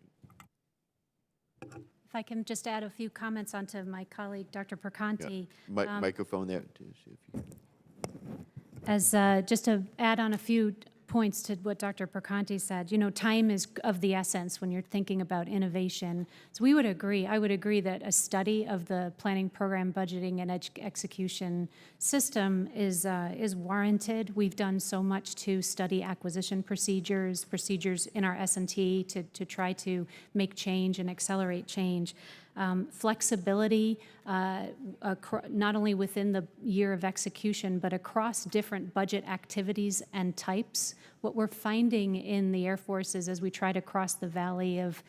If I can just add a few comments onto my colleague, Dr. Perconti. Yeah. Microphone there. To see if you... As just to add on a few points to what Dr. Perconti said, you know, time is of the essence when you're thinking about innovation. So we would agree, I would agree that a study of the planning, program, budgeting, and execution system is warranted. We've done so much to study acquisition procedures in our S&T to try to make change and accelerate change. Flexibility, not only within the year of execution, but across different budget activities and types. What we're finding in the Air Force is as we try to cross the valley of,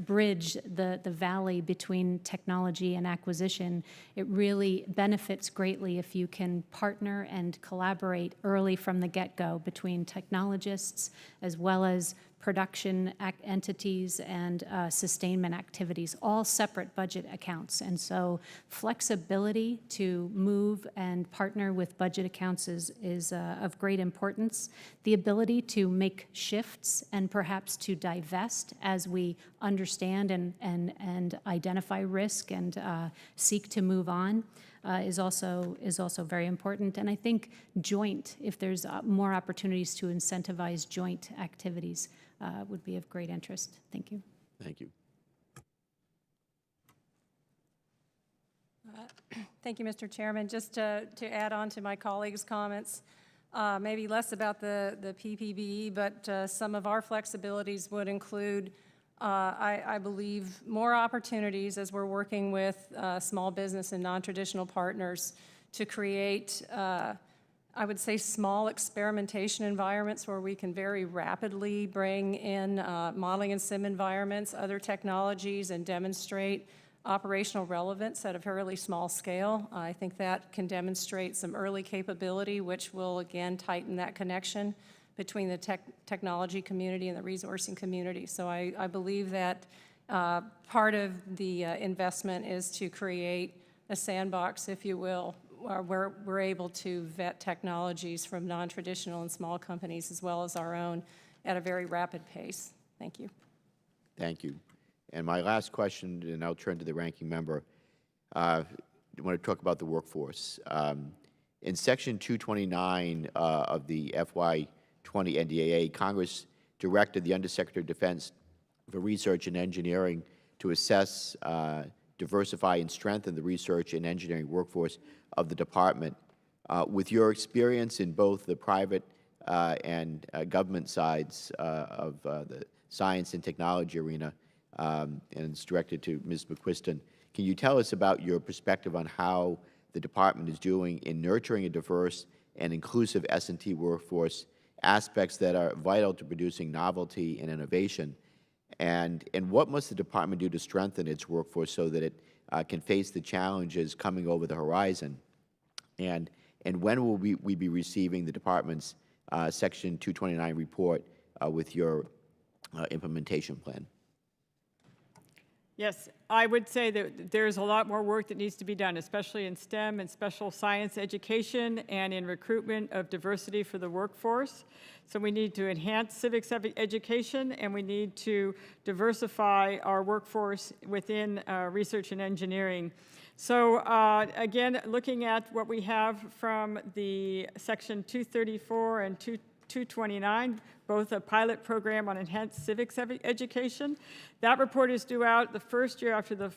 bridge the valley between technology and acquisition, it really benefits greatly if you can partner and collaborate early from the get-go between technologists as well as production entities and sustainment activities, all separate budget accounts. And so flexibility to move and partner with budget accounts is of great importance. The ability to make shifts and perhaps to divest as we understand and identify risk and seek to move on is also very important. And I think joint, if there's more opportunities to incentivize joint activities, would be of great interest. Thank you. Thank you. Thank you, Mr. Chairman. Just to add on to my colleagues' comments, maybe less about the PPBE, but some of our flexibilities would include, I believe, more opportunities as we're working with small business and non-traditional partners to create I would say small experimentation environments where we can very rapidly bring in modeling and sim environments, other technologies, and demonstrate operational relevance at a fairly small scale. I think that can demonstrate some early capability, which will again tighten that connection between the technology community and the resourcing community. So I believe that part of the investment is to create a sandbox, if you will, where we're able to vet technologies from non-traditional and small companies as well as our own at a very rapid pace. Thank you. Thank you. And my last question, and I'll turn to the ranking member, I want to talk about the workforce. In Section 229 of the FY20 NDAA, Congress directed the Undersecretary of Defense for Research and Engineering to assess, diversify, and strengthen the research and engineering workforce of the department. With your experience in both the private and government sides of the science and technology arena, and it's directed to Ms. McQuiston, can you tell us about your perspective on how the department is doing in nurturing a diverse and inclusive S&T workforce, aspects that are vital to producing novelty and innovation, and what must the department do to strengthen its workforce so that it can face the challenges coming over the horizon? And when will we be receiving the department's Section 229 report with your implementation plan? Yes, I would say that there's a lot more work that needs to be done, especially in STEM and special science education and in recruitment of diversity for the workforce. So we need to enhance civics education, and we need to diversify our workforce within research and engineering. So again, looking at what we have from the Section 234 and 229, both a pilot program on enhanced civics education. That report is due out the first year after the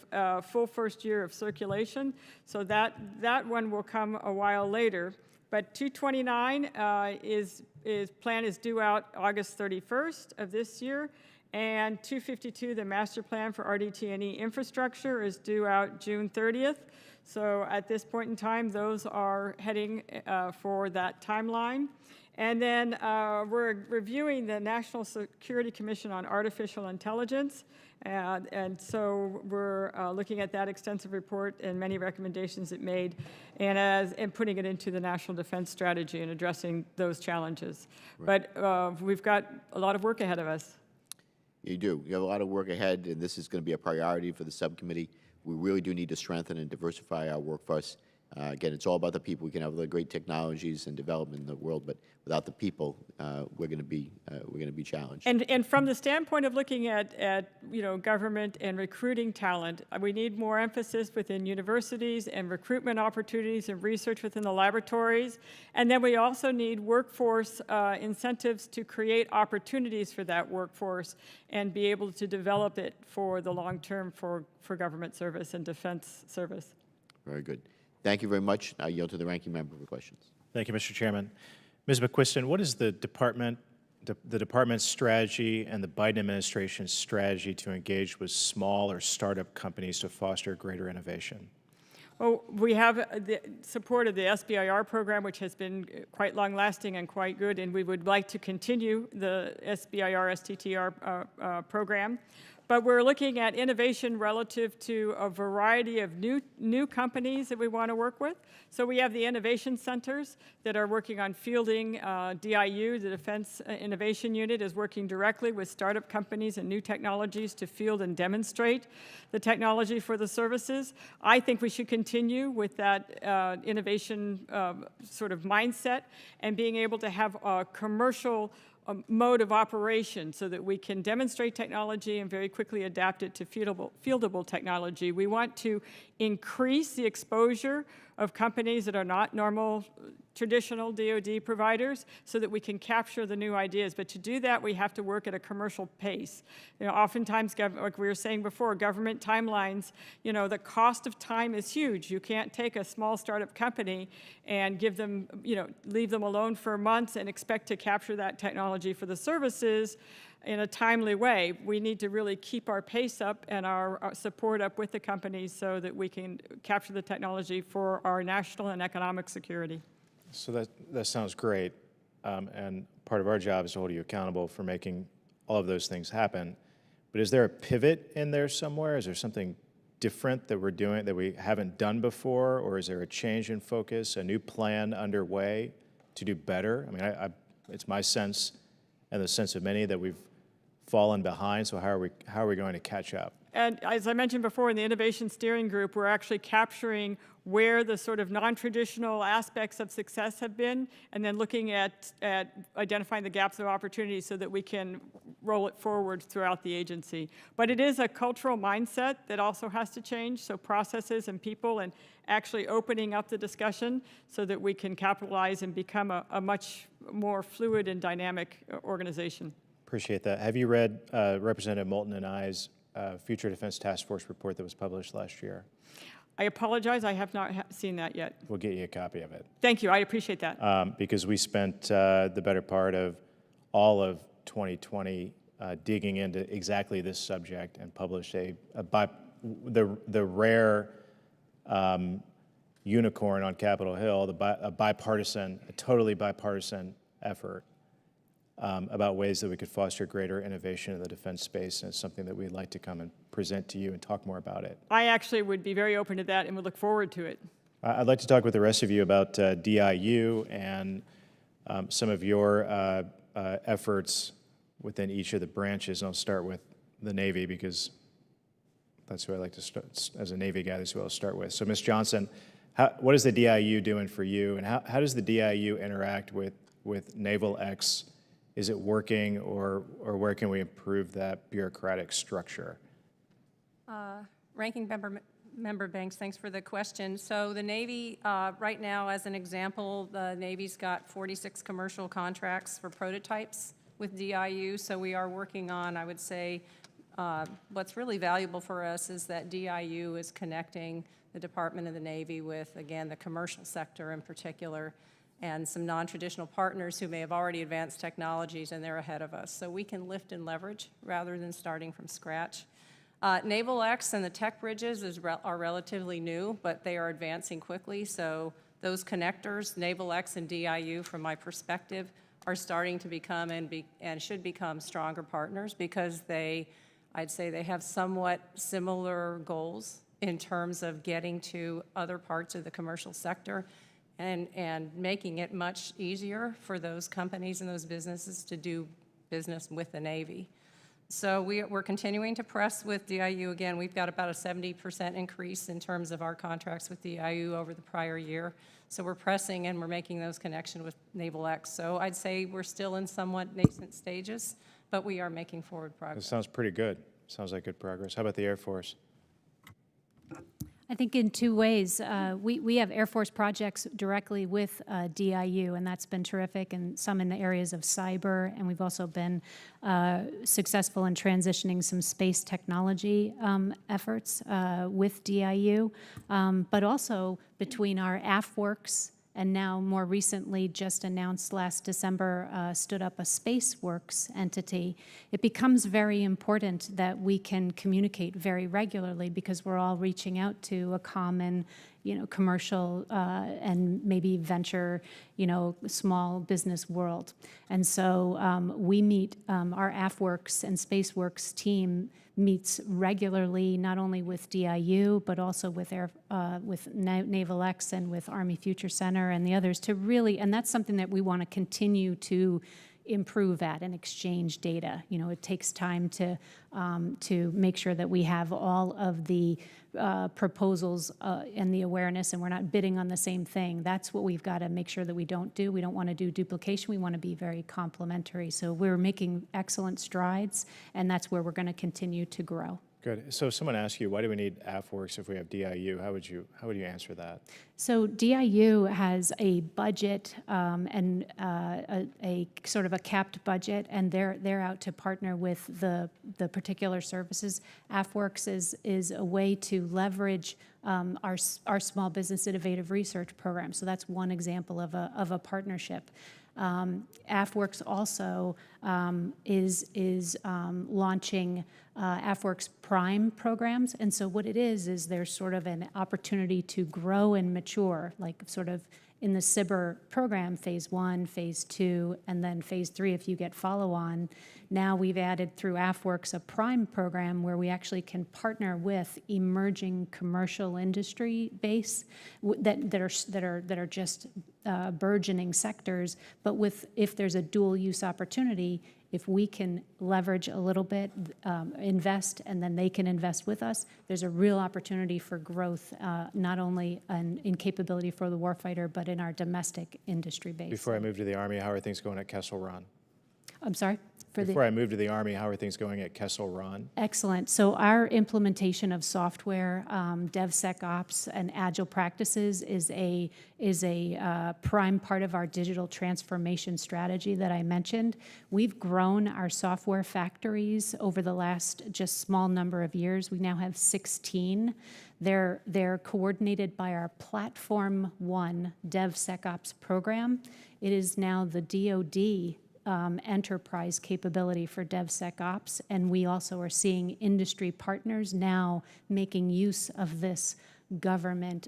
full first year of circulation, so that one will come a while later. But 229 plan is due out August 31st of this year, and 252, the master plan for RDT&E infrastructure, is due out June 30th. So at this point in time, those are heading for that timeline. And then we're reviewing the National Security Commission on Artificial Intelligence. And so we're looking at that extensive report and many recommendations it made, and putting it into the National Defense Strategy and addressing those challenges. Right. But we've got a lot of work ahead of us. You do. You have a lot of work ahead, and this is going to be a priority for the subcommittee. We really do need to strengthen and diversify our workforce. Again, it's all about the people. We can have the great technologies and development in the world, but without the people, we're going to be challenged. And from the standpoint of looking at government and recruiting talent, we need more emphasis within universities and recruitment opportunities and research within the laboratories. And then we also need workforce incentives to create opportunities for that workforce and be able to develop it for the long term for government service and defense service. Very good. Thank you very much. I yield to the ranking member for questions. Thank you, Mr. Chairman. Ms. McQuiston, what is the department the department's strategy and the Biden administration's strategy to engage with small or startup companies to foster greater innovation? Well, we have the support of the SBIR program, which has been quite long-lasting and quite good, and we would like to continue the SBIR, STTR program. But we're looking at innovation relative to a variety of new companies that we want to work with. So we have the innovation centers that are working on fielding. DIU, the Defense Innovation Unit, is working directly with startup companies and new technologies to field and demonstrate the technology for the services. I think we should continue with that innovation sort of mindset and being able to have a commercial mode of operation so that we can demonstrate technology and very quickly adapt it to fieldable technology. We want to increase the exposure of companies that are not normal, traditional DOD providers so that we can capture the new ideas. But to do that, we have to work at a commercial pace. You know, oftentimes, like we were saying before, government timelines, you know, the cost of time is huge. You can't take a small startup company and give them, you know, leave them alone for months and expect to capture that technology for the services in a timely way. We need to really keep our pace up and our support up with the companies so that we can capture the technology for our national and economic security. So that sounds great, and part of our job is to hold you accountable for making all of those things happen. But is there a pivot in there somewhere? Is there something different that we're doing that we haven't done before, or is there a change in focus, a new plan underway to do better? I mean, it's my sense and the sense of many that we've fallen behind, so how are we going to catch up? And as I mentioned before, in the Innovation Steering Group, we're actually capturing where the sort of non-traditional aspects of success have been, and then looking at identifying the gaps of opportunity so that we can roll it forward throughout the agency. But it is a cultural mindset that also has to change, so processes and people, and actually opening up the discussion so that we can capitalize and become a much more fluid and dynamic organization. Appreciate that. Have you read Representative Moulton and I's Future Defense Task Force report that was published last year? I apologize, I have not seen that yet. We'll get you a copy of it. Thank you, I appreciate that. Because we spent the better part of all of 2020 digging into exactly this subject and published the rare unicorn on Capitol Hill, a totally bipartisan effort about ways that we could foster greater innovation in the defense space, and it's something that we'd like to come and present to you and talk more about it. I actually would be very open to that and would look forward to it. I'd like to talk with the rest of you about DIU and some of your efforts within each of the branches. And I'll start with the Navy because that's who I like to start, as a Navy guy, that's who I'll start with. So Ms. Johnson, what is the DIU doing for you, and how does the DIU interact with Naval X? Is it working, or where can we improve that bureaucratic structure? Ranking Member Banks, thanks for the question. So the Navy, right now, as an example, the Navy's got 46 commercial contracts for prototypes with DIU. So we are working on, I would say, what's really valuable for us is that DIU is connecting the Department of the Navy with, again, the commercial sector in particular, and some non-traditional partners who may have already advanced technologies and they're ahead of us. So we can lift and leverage rather than starting from scratch. Naval X and the tech bridges are relatively new, but they are advancing quickly. So those connectors, Naval X and DIU, from my perspective, are starting to become and should become stronger partners because I'd say they have somewhat similar goals in terms of getting to other parts of the commercial sector and making it much easier for those companies and those businesses to do business with the Navy. So we're continuing to press with DIU. Again, we've got about a 70% increase in terms of our contracts with DIU over the prior year. So we're pressing and we're making those connections with Naval X. So I'd say we're still in somewhat nascent stages, but we are making forward progress. That sounds pretty good. Sounds like good progress. How about the Air Force? I think in two ways. We have Air Force projects directly with DIU, and that's been terrific, and some in the areas of cyber, and we've also been successful in transitioning some space technology efforts with DIU, but also between our Afworks and now more recently, just announced last December, stood up a SpaceWorks entity, it becomes very important that we can communicate very regularly because we're all reaching out to a common, commercial and maybe venture, small business world. And so we meet, our Afworks and SpaceWorks team meets regularly, not only with DIU, but also with Naval X and with Army Future Center and the others to really, and that's something that we want to continue to improve at and exchange data. It takes time to make sure that we have all of the proposals and the awareness, and we're not bidding on the same thing. That's what we've got to make sure that we don't do. We don't want to do duplication. We want to be very complementary. So we're making excellent strides, and that's where we're going to continue to grow. Good. So if someone asks you, why do we need Afworks if we have DIU? How would you answer that? So DIU has a budget and a sort of a capped budget, and they're out to partner with the particular services. Afworks is a way to leverage our small business innovative research program. So that's one example of a partnership. Afworks also is launching Afworks Prime programs, and so what it is there's sort of an opportunity to grow and mature, like sort of in the SBIR program, phase 1, phase 2, and then phase 3 if you get follow-on. Now we've added through Afworks a Prime program where we actually can partner with emerging commercial industry base that are just burgeoning sectors, but if there's a dual use opportunity, if we can leverage a little bit, invest, and then they can invest with us, there's a real opportunity for growth, not only in capability for the warfighter, but in our domestic industry base. Before I move to the Army, how are things going at Kessel Run? I'm sorry? Before I move to the Army, how are things going at Kessel Run? Excellent. So our implementation of software, DevSecOps, and agile practices is a prime part of our digital transformation strategy that I mentioned. We've grown our software factories over the last just small number of years. We now have 16. They're coordinated by our Platform One DevSecOps program. It is now the DOD enterprise capability for DevSecOps, and we also are seeing industry partners now making use of this government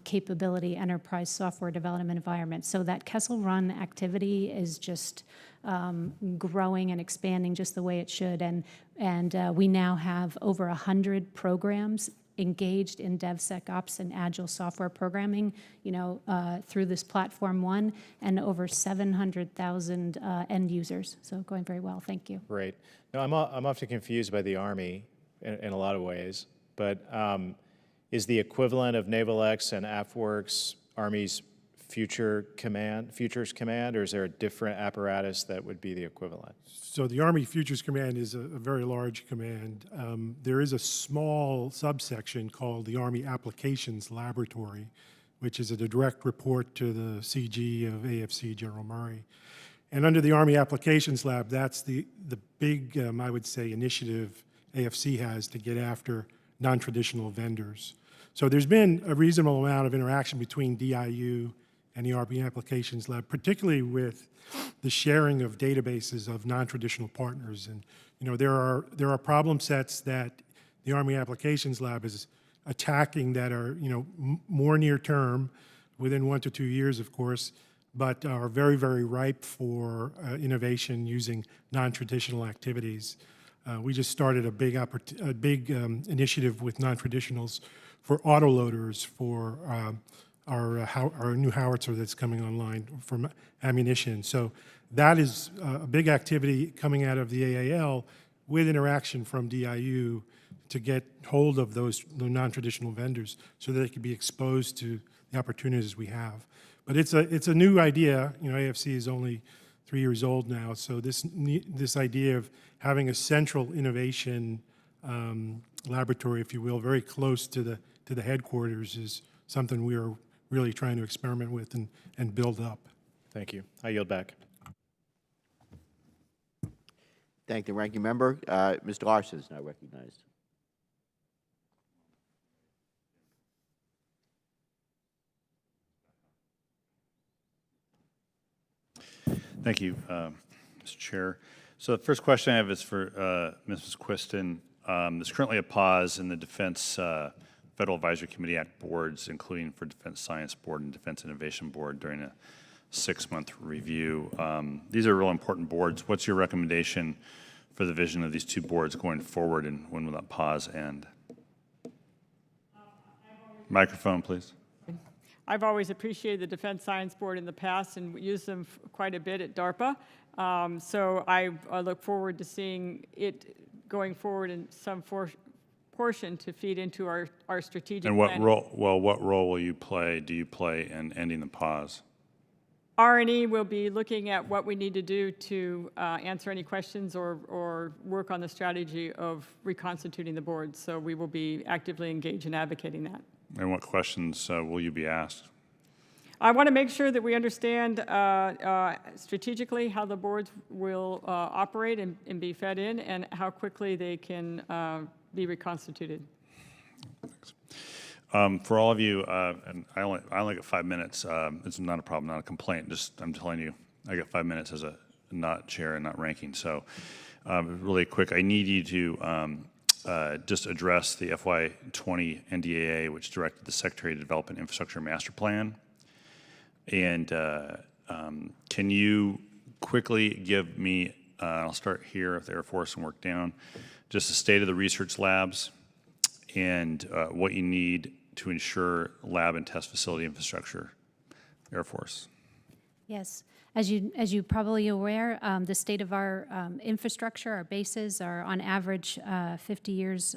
capability enterprise software development environment. So that Kessel Run activity is just growing and expanding just the way it should, and we now have over 100 programs engaged in DevSecOps and agile software programming, through this Platform One, and over 700,000 end users. So going very well. Thank you. Great. No, I'm often confused by the Army in a lot of ways, but is the equivalent of Naval X and Afworks Army's Futures Command, or is there a different apparatus that would be the equivalent? So the Army Futures Command is a very large command. There is a small subsection called the Army Applications Laboratory, which is a direct report to the CG of AFC General Murray. And under the Army Applications Lab, that's the big, I would say, initiative AFC has to get after non-traditional vendors. So there's been a reasonable amount of interaction between DIU and the Army Applications Lab, particularly with the sharing of databases of non-traditional partners. And there are problem sets that the Army Applications Lab is attacking that are more near term, within 1 to 2 years, of course, but are very, very ripe for innovation using non-traditional activities. We just started a big initiative with non-traditionals for autoloaders for our new howitzer that's coming online for ammunition. So that is a big activity coming out of the AAL with interaction from DIU to get hold of the non-traditional vendors so that they can be exposed to the opportunities we have. But it's a new idea. AFC is only 3 years old now, so this idea of having a central innovation laboratory, if you will, very close to the headquarters is something we are really trying to experiment with and build up. Thank you. I yield back. Thank the ranking member. Mr. Larson is now recognized. Thank you, Mr. Chair. So the first question I have is for Mrs. Quiston. There's currently a pause in the Defense Federal Advisory Committee Act boards, including for Defense Science Board and Defense Innovation Board during a 6-month review. These are real important boards. What's your recommendation for the vision of these two boards going forward, and when will that pause end? Microphone, please. I've always appreciated the Defense Science Board in the past and used them quite a bit at DARPA. So I look forward to seeing it going forward in some portion to feed into our strategic And what planning. role? Well, what role will you play? Do you play in ending the pause? R&E will be looking at what we need to do to answer any questions or work on the strategy of reconstituting the board. So we will be actively engaged in advocating that. And what questions will you be asked? I want to make sure that we understand strategically how the boards will operate and be fed in, and how quickly they can be reconstituted. For all of you, and I only get 5 minutes. It's not a problem, not a complaint. Just I'm telling you, I get 5 minutes as a not chair and not ranking. So really quick, I need you to just address the FY20 NDAA, which directed the Secretary to develop an infrastructure master plan. And can you quickly give me, I'll start here with the Air Force and work down, just the state of the research labs and what you need to ensure lab and test facility infrastructure, Air Force. Yes. As you probably aware, the state of our infrastructure, our bases are on average 50 years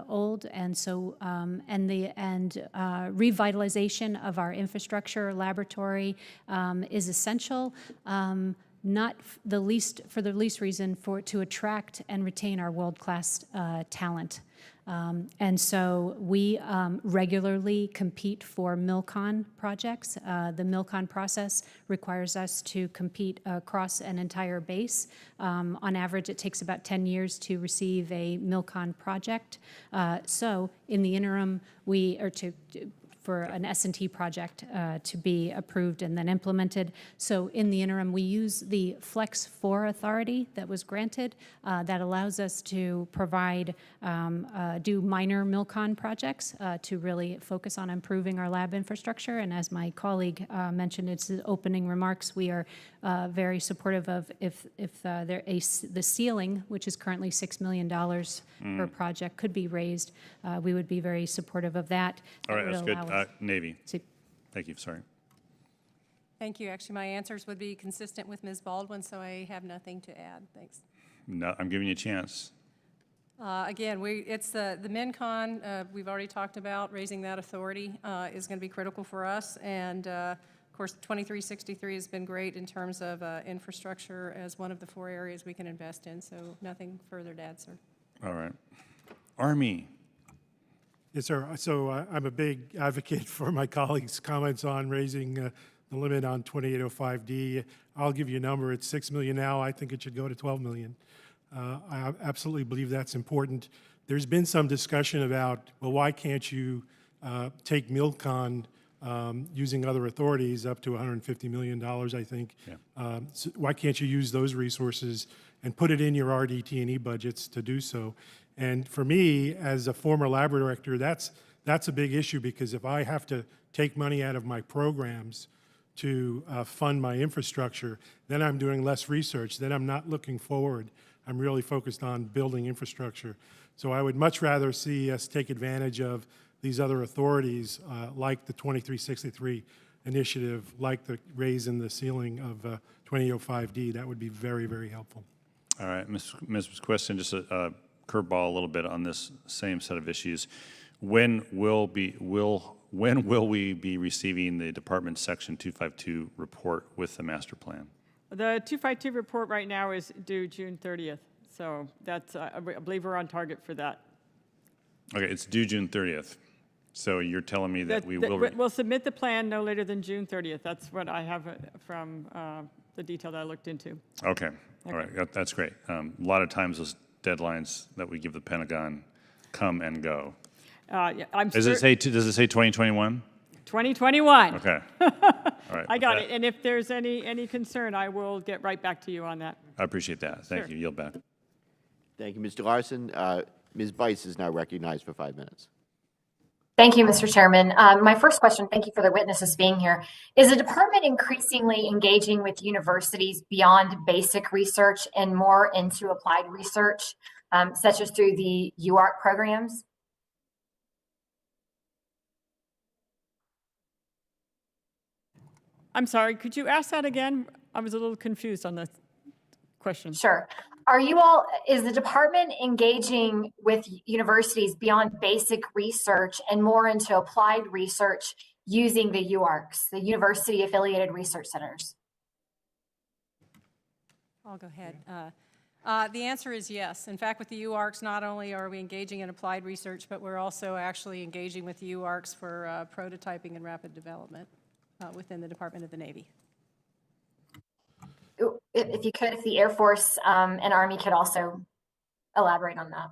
old, and so revitalization of our infrastructure laboratory is essential. Not the least for the least reason to attract and retain our world-class talent. And so we regularly compete for MILCON projects. The MILCON process requires us to compete across an entire base. On average, it takes about 10 years to receive a MILCON project. So in the interim, for an S&T project to be approved and then implemented. So in the interim, we use the Flex 4 authority that was granted that allows us to provide, do minor MILCON projects to really focus on improving our lab infrastructure. And as my colleague mentioned in his opening remarks, we are very supportive of the ceiling, which is currently $6 million per project, could be raised. We would be very supportive of that. All right, that's good. Us Navy. to Thank you, sorry. Thank you. Actually, my answers would be consistent with Ms. Baldwin, so I have nothing to add. Thanks. No, I'm giving you a chance. Again, it's the MINCON we've already talked about. Raising that authority is going to be critical for us. And, of course, 2363 has been great in terms of infrastructure as one of the 4 areas we can invest in. So nothing further to add, sir. All right. Army. Yes, sir. So I'm a big advocate for my colleagues' comments on raising the limit on 2805D. I'll give you a number. It's $6 million now. I think it should go to $12 million. I absolutely believe that's important. There's been some discussion about, well, why can't you take MILCON using other authorities up to $150 million, I think. Yeah. So why can't you use those resources and put it in your RDT&E budgets to do so? And for me, as a former lab director, that's a big issue, because if I have to take money out of my programs to fund my infrastructure, then I'm doing less research. Then I'm not looking forward. I'm really focused on building infrastructure. So I would much rather see us take advantage of these other authorities, like the 2363 initiative, like the raise in the ceiling of 2005D. That would be very, very helpful. All right, Ms. Quiston, just a curveball a little bit on this same set of issues. When will we be receiving the Department Section 252 report with the master plan? The 252 report right now is due June 30th. So that's, I believe we're on target for that. Okay, it's due June 30th. So you're telling me that we will... We'll submit the plan no later than June 30th. That's what I have from the detail that I looked into. Okay, all right, that's great. A lot of times those deadlines that we give the Pentagon come and go. Yeah, Does it say 2021? 2021. Okay. All right. I with got that, it. And if there's any concern, I will get right back to you on that. I appreciate that. Thank Sure. you. Yield back. Thank you, Mr. Larson. Ms. Bice is now recognized for 5 minutes. Thank you, Mr. Chairman. My first question, thank you for the witnesses being here. Is the department increasingly engaging with universities beyond basic research and more into applied research, such as through the UARC programs? I'm sorry, could you ask that again? I was a little confused on the question. Sure. Is the department engaging with universities beyond basic research and more into applied research using the UARCs, the University Affiliated Research Centers? I'll go ahead. The answer is yes. In fact, with the UARCs, not only are we engaging in applied research, but we're also actually engaging with the UARCs for prototyping and rapid development within the Department of the Navy. If you could, if the Air Force and Army could also elaborate on that.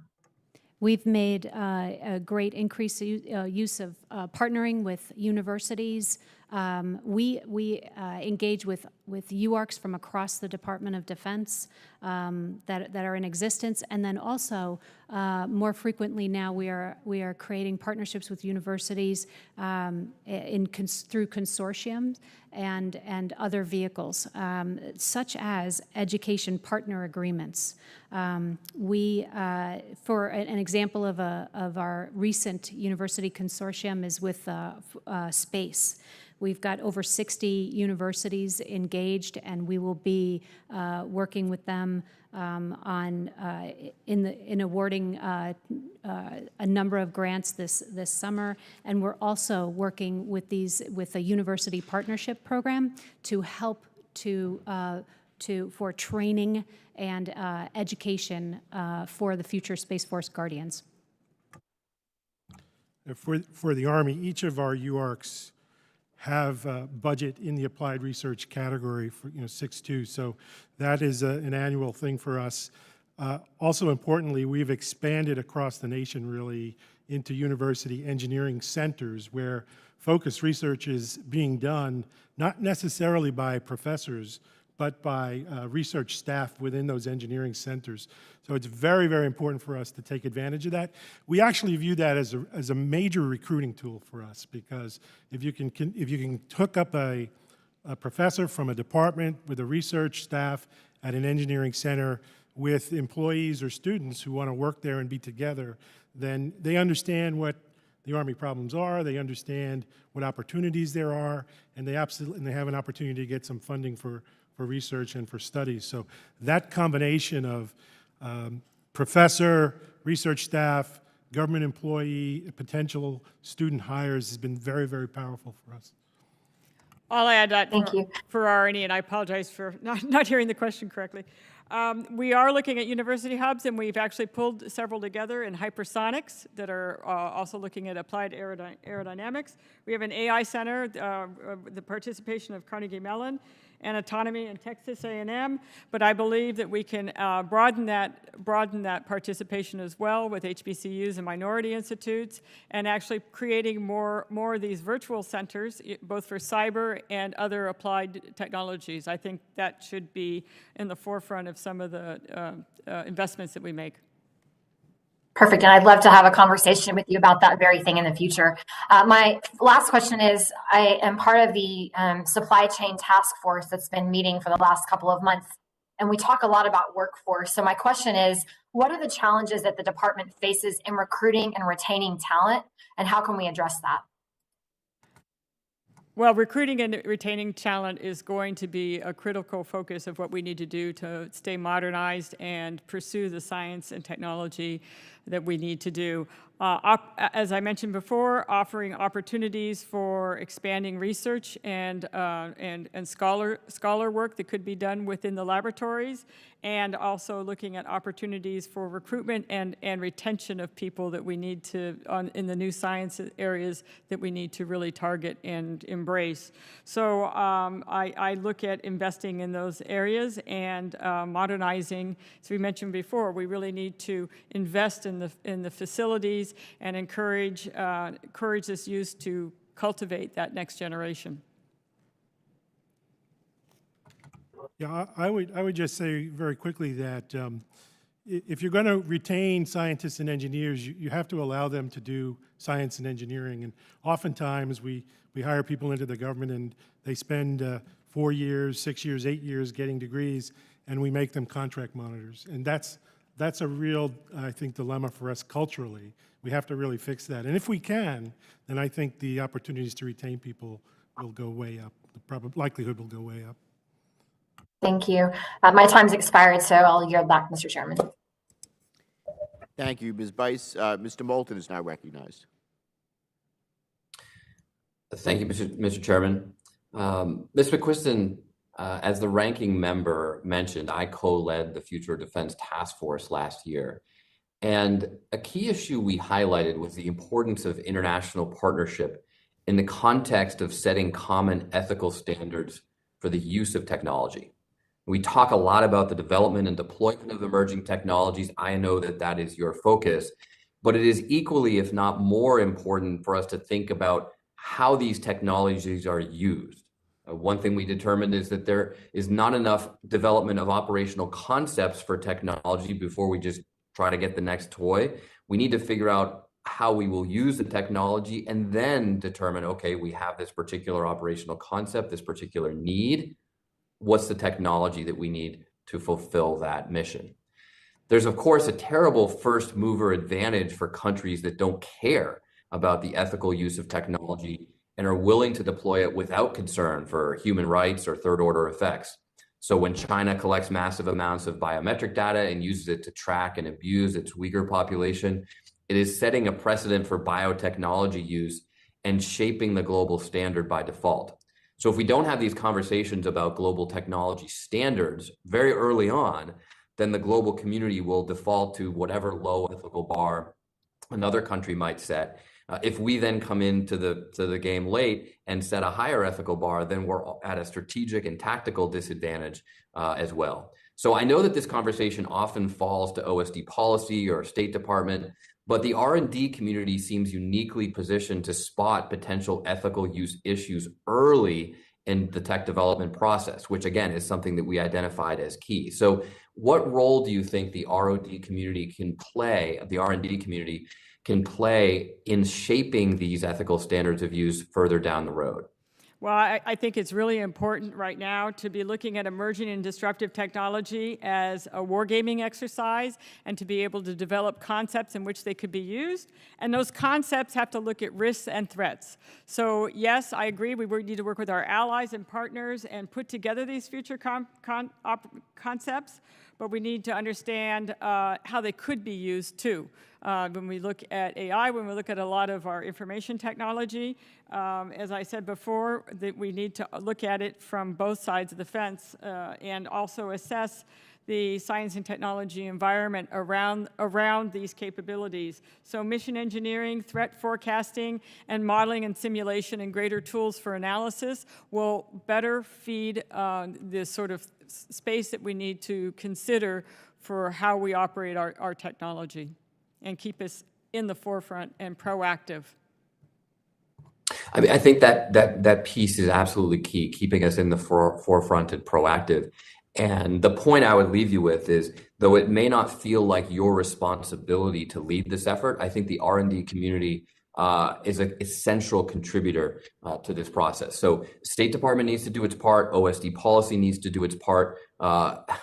We've made a great increased use of partnering with universities. We engage with UARCs from across the Department of Defense that are in existence, and then also more frequently now we are creating partnerships with universities through consortiums and other vehicles, such as education partner agreements. For an example of our recent university consortium is with space. We've got over 60 universities engaged, and we will be working with them in awarding a number of grants this summer. And we're also working with a university partnership program to help for training and education for the future Space Force Guardians. For the Army, each of our UARCs have a budget in the applied research category for 6.2, so that is an annual thing for us. Also importantly, we've expanded across the nation really into university engineering centers where focused research is being done not necessarily by professors but by research staff within those engineering centers. So it's very, very important for us to take advantage of that. We actually view that as a major recruiting tool for us, because if you can hook up a professor from a department with a research staff at an engineering center with employees or students who want to work there and be together, then they understand what the Army problems are, they understand what opportunities there are, and they have an opportunity to get some funding for research and for studies. So that combination of professor, research staff, government employee, potential student hires has been very, very powerful for us. I'll add that Thank you. for RNE, and I apologize for not hearing the question correctly. We are looking at university hubs, and we've actually pulled several together in hypersonics that are also looking at applied aerodynamics. We have an AI center, the participation of Carnegie Mellon, and autonomy in Texas A&M, but I believe that we can broaden that participation as well with HBCUs and minority institutes, and actually creating more of these virtual centers, both for cyber and other applied technologies. I think that should be in the forefront of some of the investments that we make. Perfect, and I'd love to have a conversation with you about that very thing in the future. My last question is, I am part of the supply chain task force that's been meeting for the last couple of months, and we talk a lot about workforce. So my question is, what are the challenges that the department faces in recruiting and retaining talent, and how can we address that? Well, recruiting and retaining talent is going to be a critical focus of what we need to do to stay modernized and pursue the science and technology that we need to do. As I mentioned before, offering opportunities for expanding research and scholar work that could be done within the laboratories, and also looking at opportunities for recruitment and retention of people that we need to, in the new science areas that we need to really target and embrace. So I look at investing in those areas and modernizing. As we mentioned before, we really need to invest in the facilities and encourage this youth to cultivate that next generation. Yeah, I would just say very quickly that if you're going to retain scientists and engineers, you have to allow them to do science and engineering. And oftentimes we hire people into the government and they spend 4 years, 6 years, 8 years getting degrees, and we make them contract monitors. And that's a real, I think, dilemma for us culturally. We have to really fix that. And if we can, then I think the opportunities to retain people will go way up. The likelihood will go way up. Thank you. My time's expired, so I'll yield back, Mr. Chairman. Thank you, Ms. Bice. Mr. Moulton is now recognized. Thank you, Mr. Chairman. Ms. McQuiston, as the ranking member mentioned, I co-led the Future Defense Task Force last year. And a key issue we highlighted was the importance of international partnership in the context of setting common ethical standards for the use of technology. We talk a lot about the development and deployment of emerging technologies. I know that that is your focus, but it is equally, if not more important, for us to think about how these technologies are used. One thing we determined is that there is not enough development of operational concepts for technology before we just try to get the next toy. We need to figure out how we will use the technology and then determine, okay, we have this particular operational concept, this particular need. What's the technology that we need to fulfill that mission? There's, of course, a terrible first mover advantage for countries that don't care about the ethical use of technology and are willing to deploy it without concern for human rights or third order effects. So when China collects massive amounts of biometric data and uses it to track and abuse its Uyghur population, it is setting a precedent for biotechnology use and shaping the global standard by default. So if we don't have these conversations about global technology standards very early on, then the global community will default to whatever low ethical bar another country might set. If we then come into the game late and set a higher ethical bar, then we're at a strategic and tactical disadvantage as well. So I know that this conversation often falls to OSD policy or State Department, but the R&D community seems uniquely positioned to spot potential ethical use issues early in the tech development process, which again is something that we identified as key. So what role do you think the R&D community can play in shaping these ethical standards of use further down the road? Well, I think it's really important right now to be looking at emerging and disruptive technology as a wargaming exercise and to be able to develop concepts in which they could be used. And those concepts have to look at risks and threats. So yes, I agree, we need to work with our allies and partners and put together these future concepts, but we need to understand how they could be used too. When we look at AI, when we look at a lot of our information technology, as I said before, that we need to look at it from both sides of the fence and also assess the science and technology environment around these capabilities. So mission engineering, threat forecasting, and modeling and simulation and greater tools for analysis will better feed this sort of space that we need to consider for how we operate our technology and keep us in the forefront and proactive. I mean, I think that piece is absolutely key, keeping us in the forefront and proactive. And the point I would leave you with is, though it may not feel like your responsibility to lead this effort, I think the R&D community is an essential contributor to this process. So State Department needs to do its part, OSD policy needs to do its part.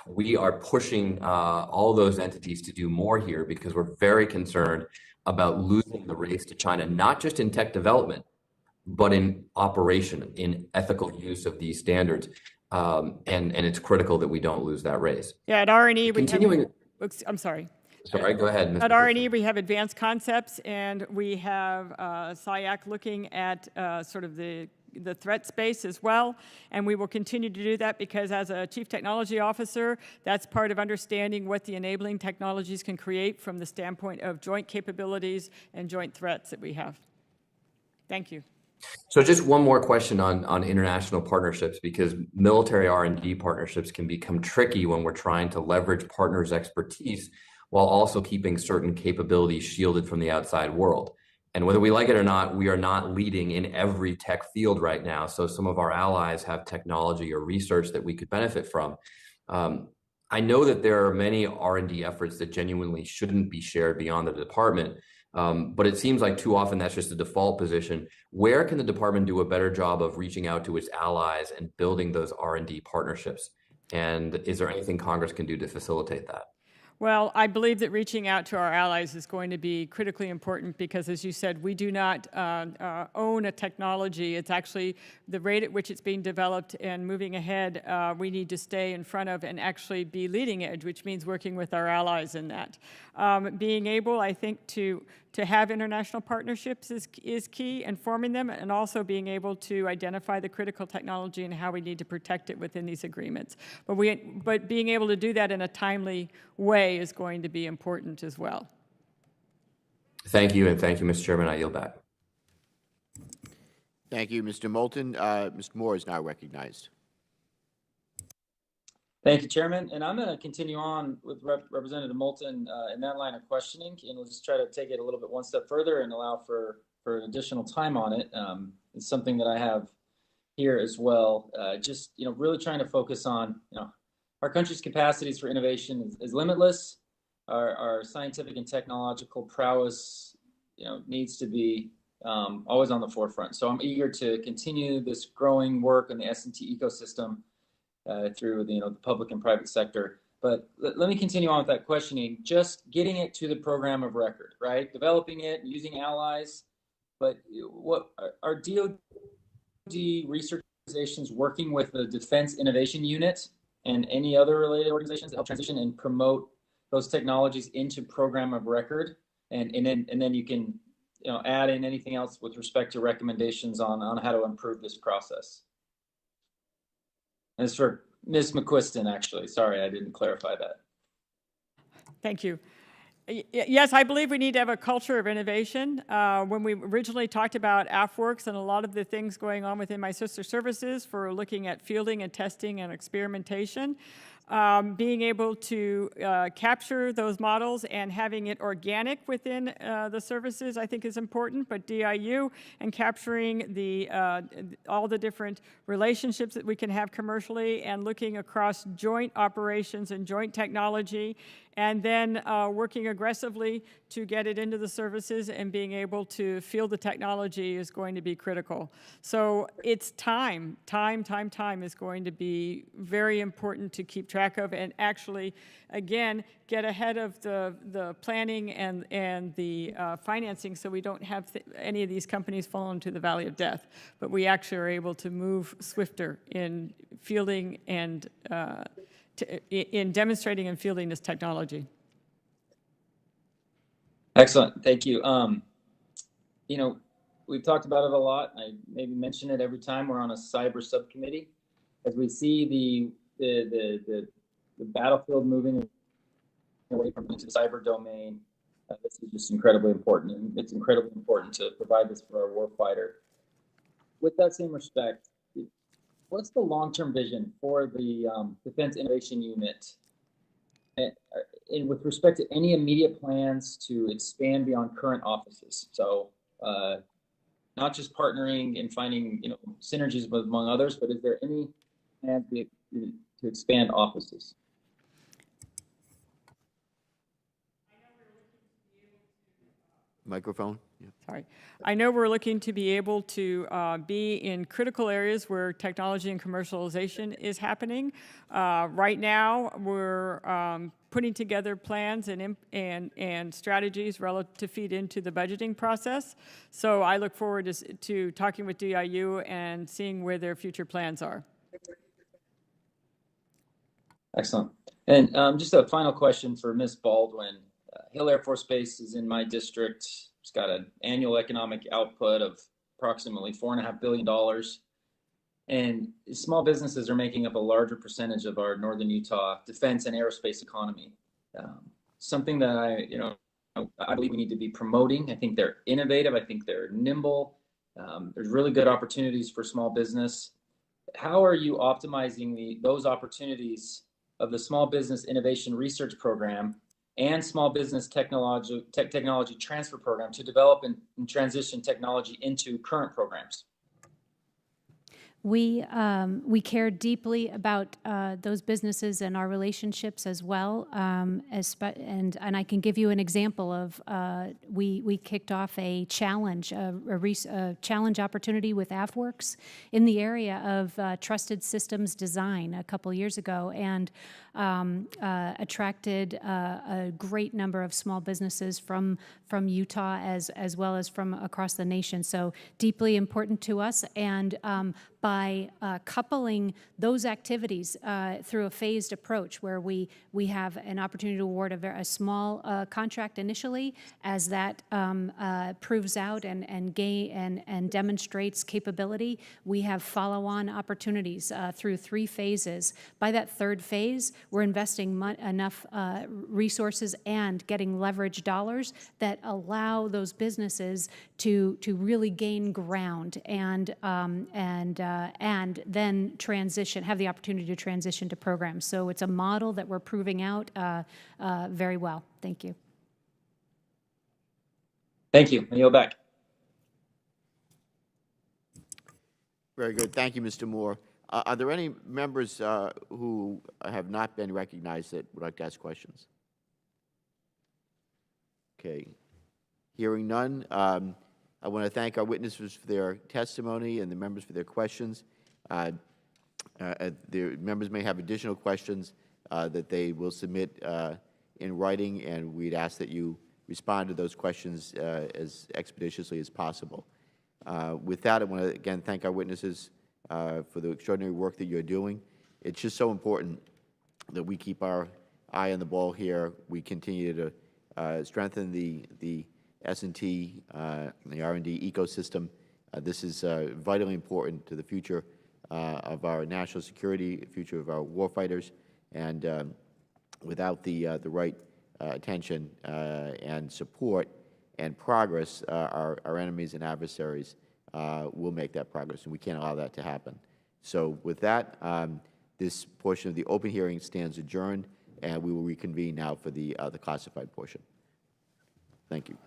We are pushing all those entities to do more here because we're very concerned about losing the race to China, not just in tech development, but in operation, in ethical use of these standards. And it's critical that we don't lose that race. Yeah, at R&E, I'm sorry. Sorry, go ahead. At R&E, we have advanced concepts, and we have SIAC looking at sort of the threat space as well, and we will continue to do that because as a Chief Technology Officer, that's part of understanding what the enabling technologies can create from the standpoint of joint capabilities and joint threats that we have. Thank you. So just one more question on international partnerships, because military R&D partnerships can become tricky when we're trying to leverage partners' expertise while also keeping certain capabilities shielded from the outside world. And whether we like it or not, we are not leading in every tech field right now. So some of our allies have technology or research that we could benefit from. I know that there are many R&D efforts that genuinely shouldn't be shared beyond the department, but it seems like too often that's just a default position. Where can the department do a better job of reaching out to its allies and building those R&D partnerships? And is there anything Congress can do to facilitate that? Well, I believe that reaching out to our allies is going to be critically important because, as you said, we do not own a technology. It's actually the rate at which it's being developed and moving ahead, we need to stay in front of and actually be leading edge, which means working with our allies in that. Being able, I think, to have international partnerships is key, and forming them, and also being able to identify the critical technology and how we need to protect it within these agreements. But being able to do that in a timely way is going to be important as well. Thank you, and thank you, Mr. Chairman. I yield back. Thank you, Mr. Moulton. Mr. Moore is now recognized. Thank you, Chairman. And I'm going to continue on with Representative Moulton in that line of questioning, and we'll just try to take it a little bit one step further and allow for additional time on it. It's something that I have here as well. Just, really trying to focus on, our country's capacities for innovation is limitless. Our scientific and technological prowess, needs to be always on the forefront. So I'm eager to continue this growing work in the S&T ecosystem through the public and private sector. But let me continue on with that questioning, just getting it to the program of record, right? Developing it, using allies, but what are DOD research organizations working with the Defense Innovation Unit and any other related organizations that help transition and promote those technologies into program of record? And then you can add in anything else with respect to recommendations on how to improve this process. And it's for Ms. McQuiston, actually. Sorry, I didn't clarify that. Thank you. Yes, I believe we need to have a culture of innovation. When we originally talked about Afworks and a lot of the things going on within my sister services for looking at fielding and testing and experimentation, being able to capture those models and having it organic within the services, I think, is important. But DIU and capturing all the different relationships that we can have commercially and looking across joint operations and joint technology, and then working aggressively to get it into the services and being able to field the technology is going to be critical. So it's time is going to be very important to keep track of, and actually, again, get ahead of the planning and the financing, so we don't have any of these companies fall into the valley of death, but we actually are able to move swifter in fielding and in demonstrating and fielding this technology. Excellent, thank you. We've talked about it a lot. I maybe mention it every time we're on a cyber subcommittee. As we see the battlefield moving away from into the cyber domain, this is just incredibly important, and it's incredibly important to provide this for our warfighter. With that same respect, what's the long-term vision for the Defense Innovation Unit? And with respect to any immediate plans to expand beyond current offices? So not just partnering and finding synergies among others, but is there any plans to expand offices? Microphone. Yeah. Sorry. I know we're looking to be able to be in critical areas where technology and commercialization is happening. Right now, we're putting together plans and strategies relative to feed into the budgeting process. So I look forward to talking with DIU and seeing where their future plans are. Excellent. And just a final question for Ms. Baldwin. Hill Air Force Base is in my district. It's got an annual economic output of approximately $4.5 billion. And small businesses are making up a larger percentage of our Northern Utah defense and aerospace economy. Something that I believe we need to be promoting. I think they're innovative. I think they're nimble. There's really good opportunities for small business. How are you optimizing those opportunities of the Small Business Innovation Research Program and small business technology transfer program to develop and transition technology into current programs. We care deeply about those businesses and our relationships as well. And I can give you an example of we kicked off a challenge, a challenge opportunity with Afworks in the area of trusted systems design a couple years ago, and attracted a great number of small businesses from Utah as well as from across the nation. So deeply important to us, and by coupling those activities through a phased approach where we have an opportunity to award a small contract initially, as that proves out and demonstrates capability, we have follow-on opportunities through 3 phases. By that 3rd phase, we're investing enough resources and getting leverage dollars that allow those businesses to really gain ground and then have the opportunity to transition to programs. So it's a model that we're proving out very well. Thank you. Thank you. I yield back. Very good. Thank you, Mr. Moore. Are there any members who have not been recognized that would like to ask questions? Okay. Hearing none, I want to thank our witnesses for their testimony and the members for their questions. The members may have additional questions that they will submit in writing, and we'd ask that you respond to those questions as expeditiously as possible. With that, I want to again thank our witnesses for the extraordinary work that you're doing. It's just so important that we keep our eye on the ball here. We continue to strengthen the S&T, the R&D ecosystem. This is vitally important to the future of our national security, future of our warfighters, and without the right attention and support and progress, our enemies and adversaries will make that progress, and we can't allow that to happen. So with that, this portion of the open hearing stands adjourned, and we will reconvene now for the classified portion. Thank you.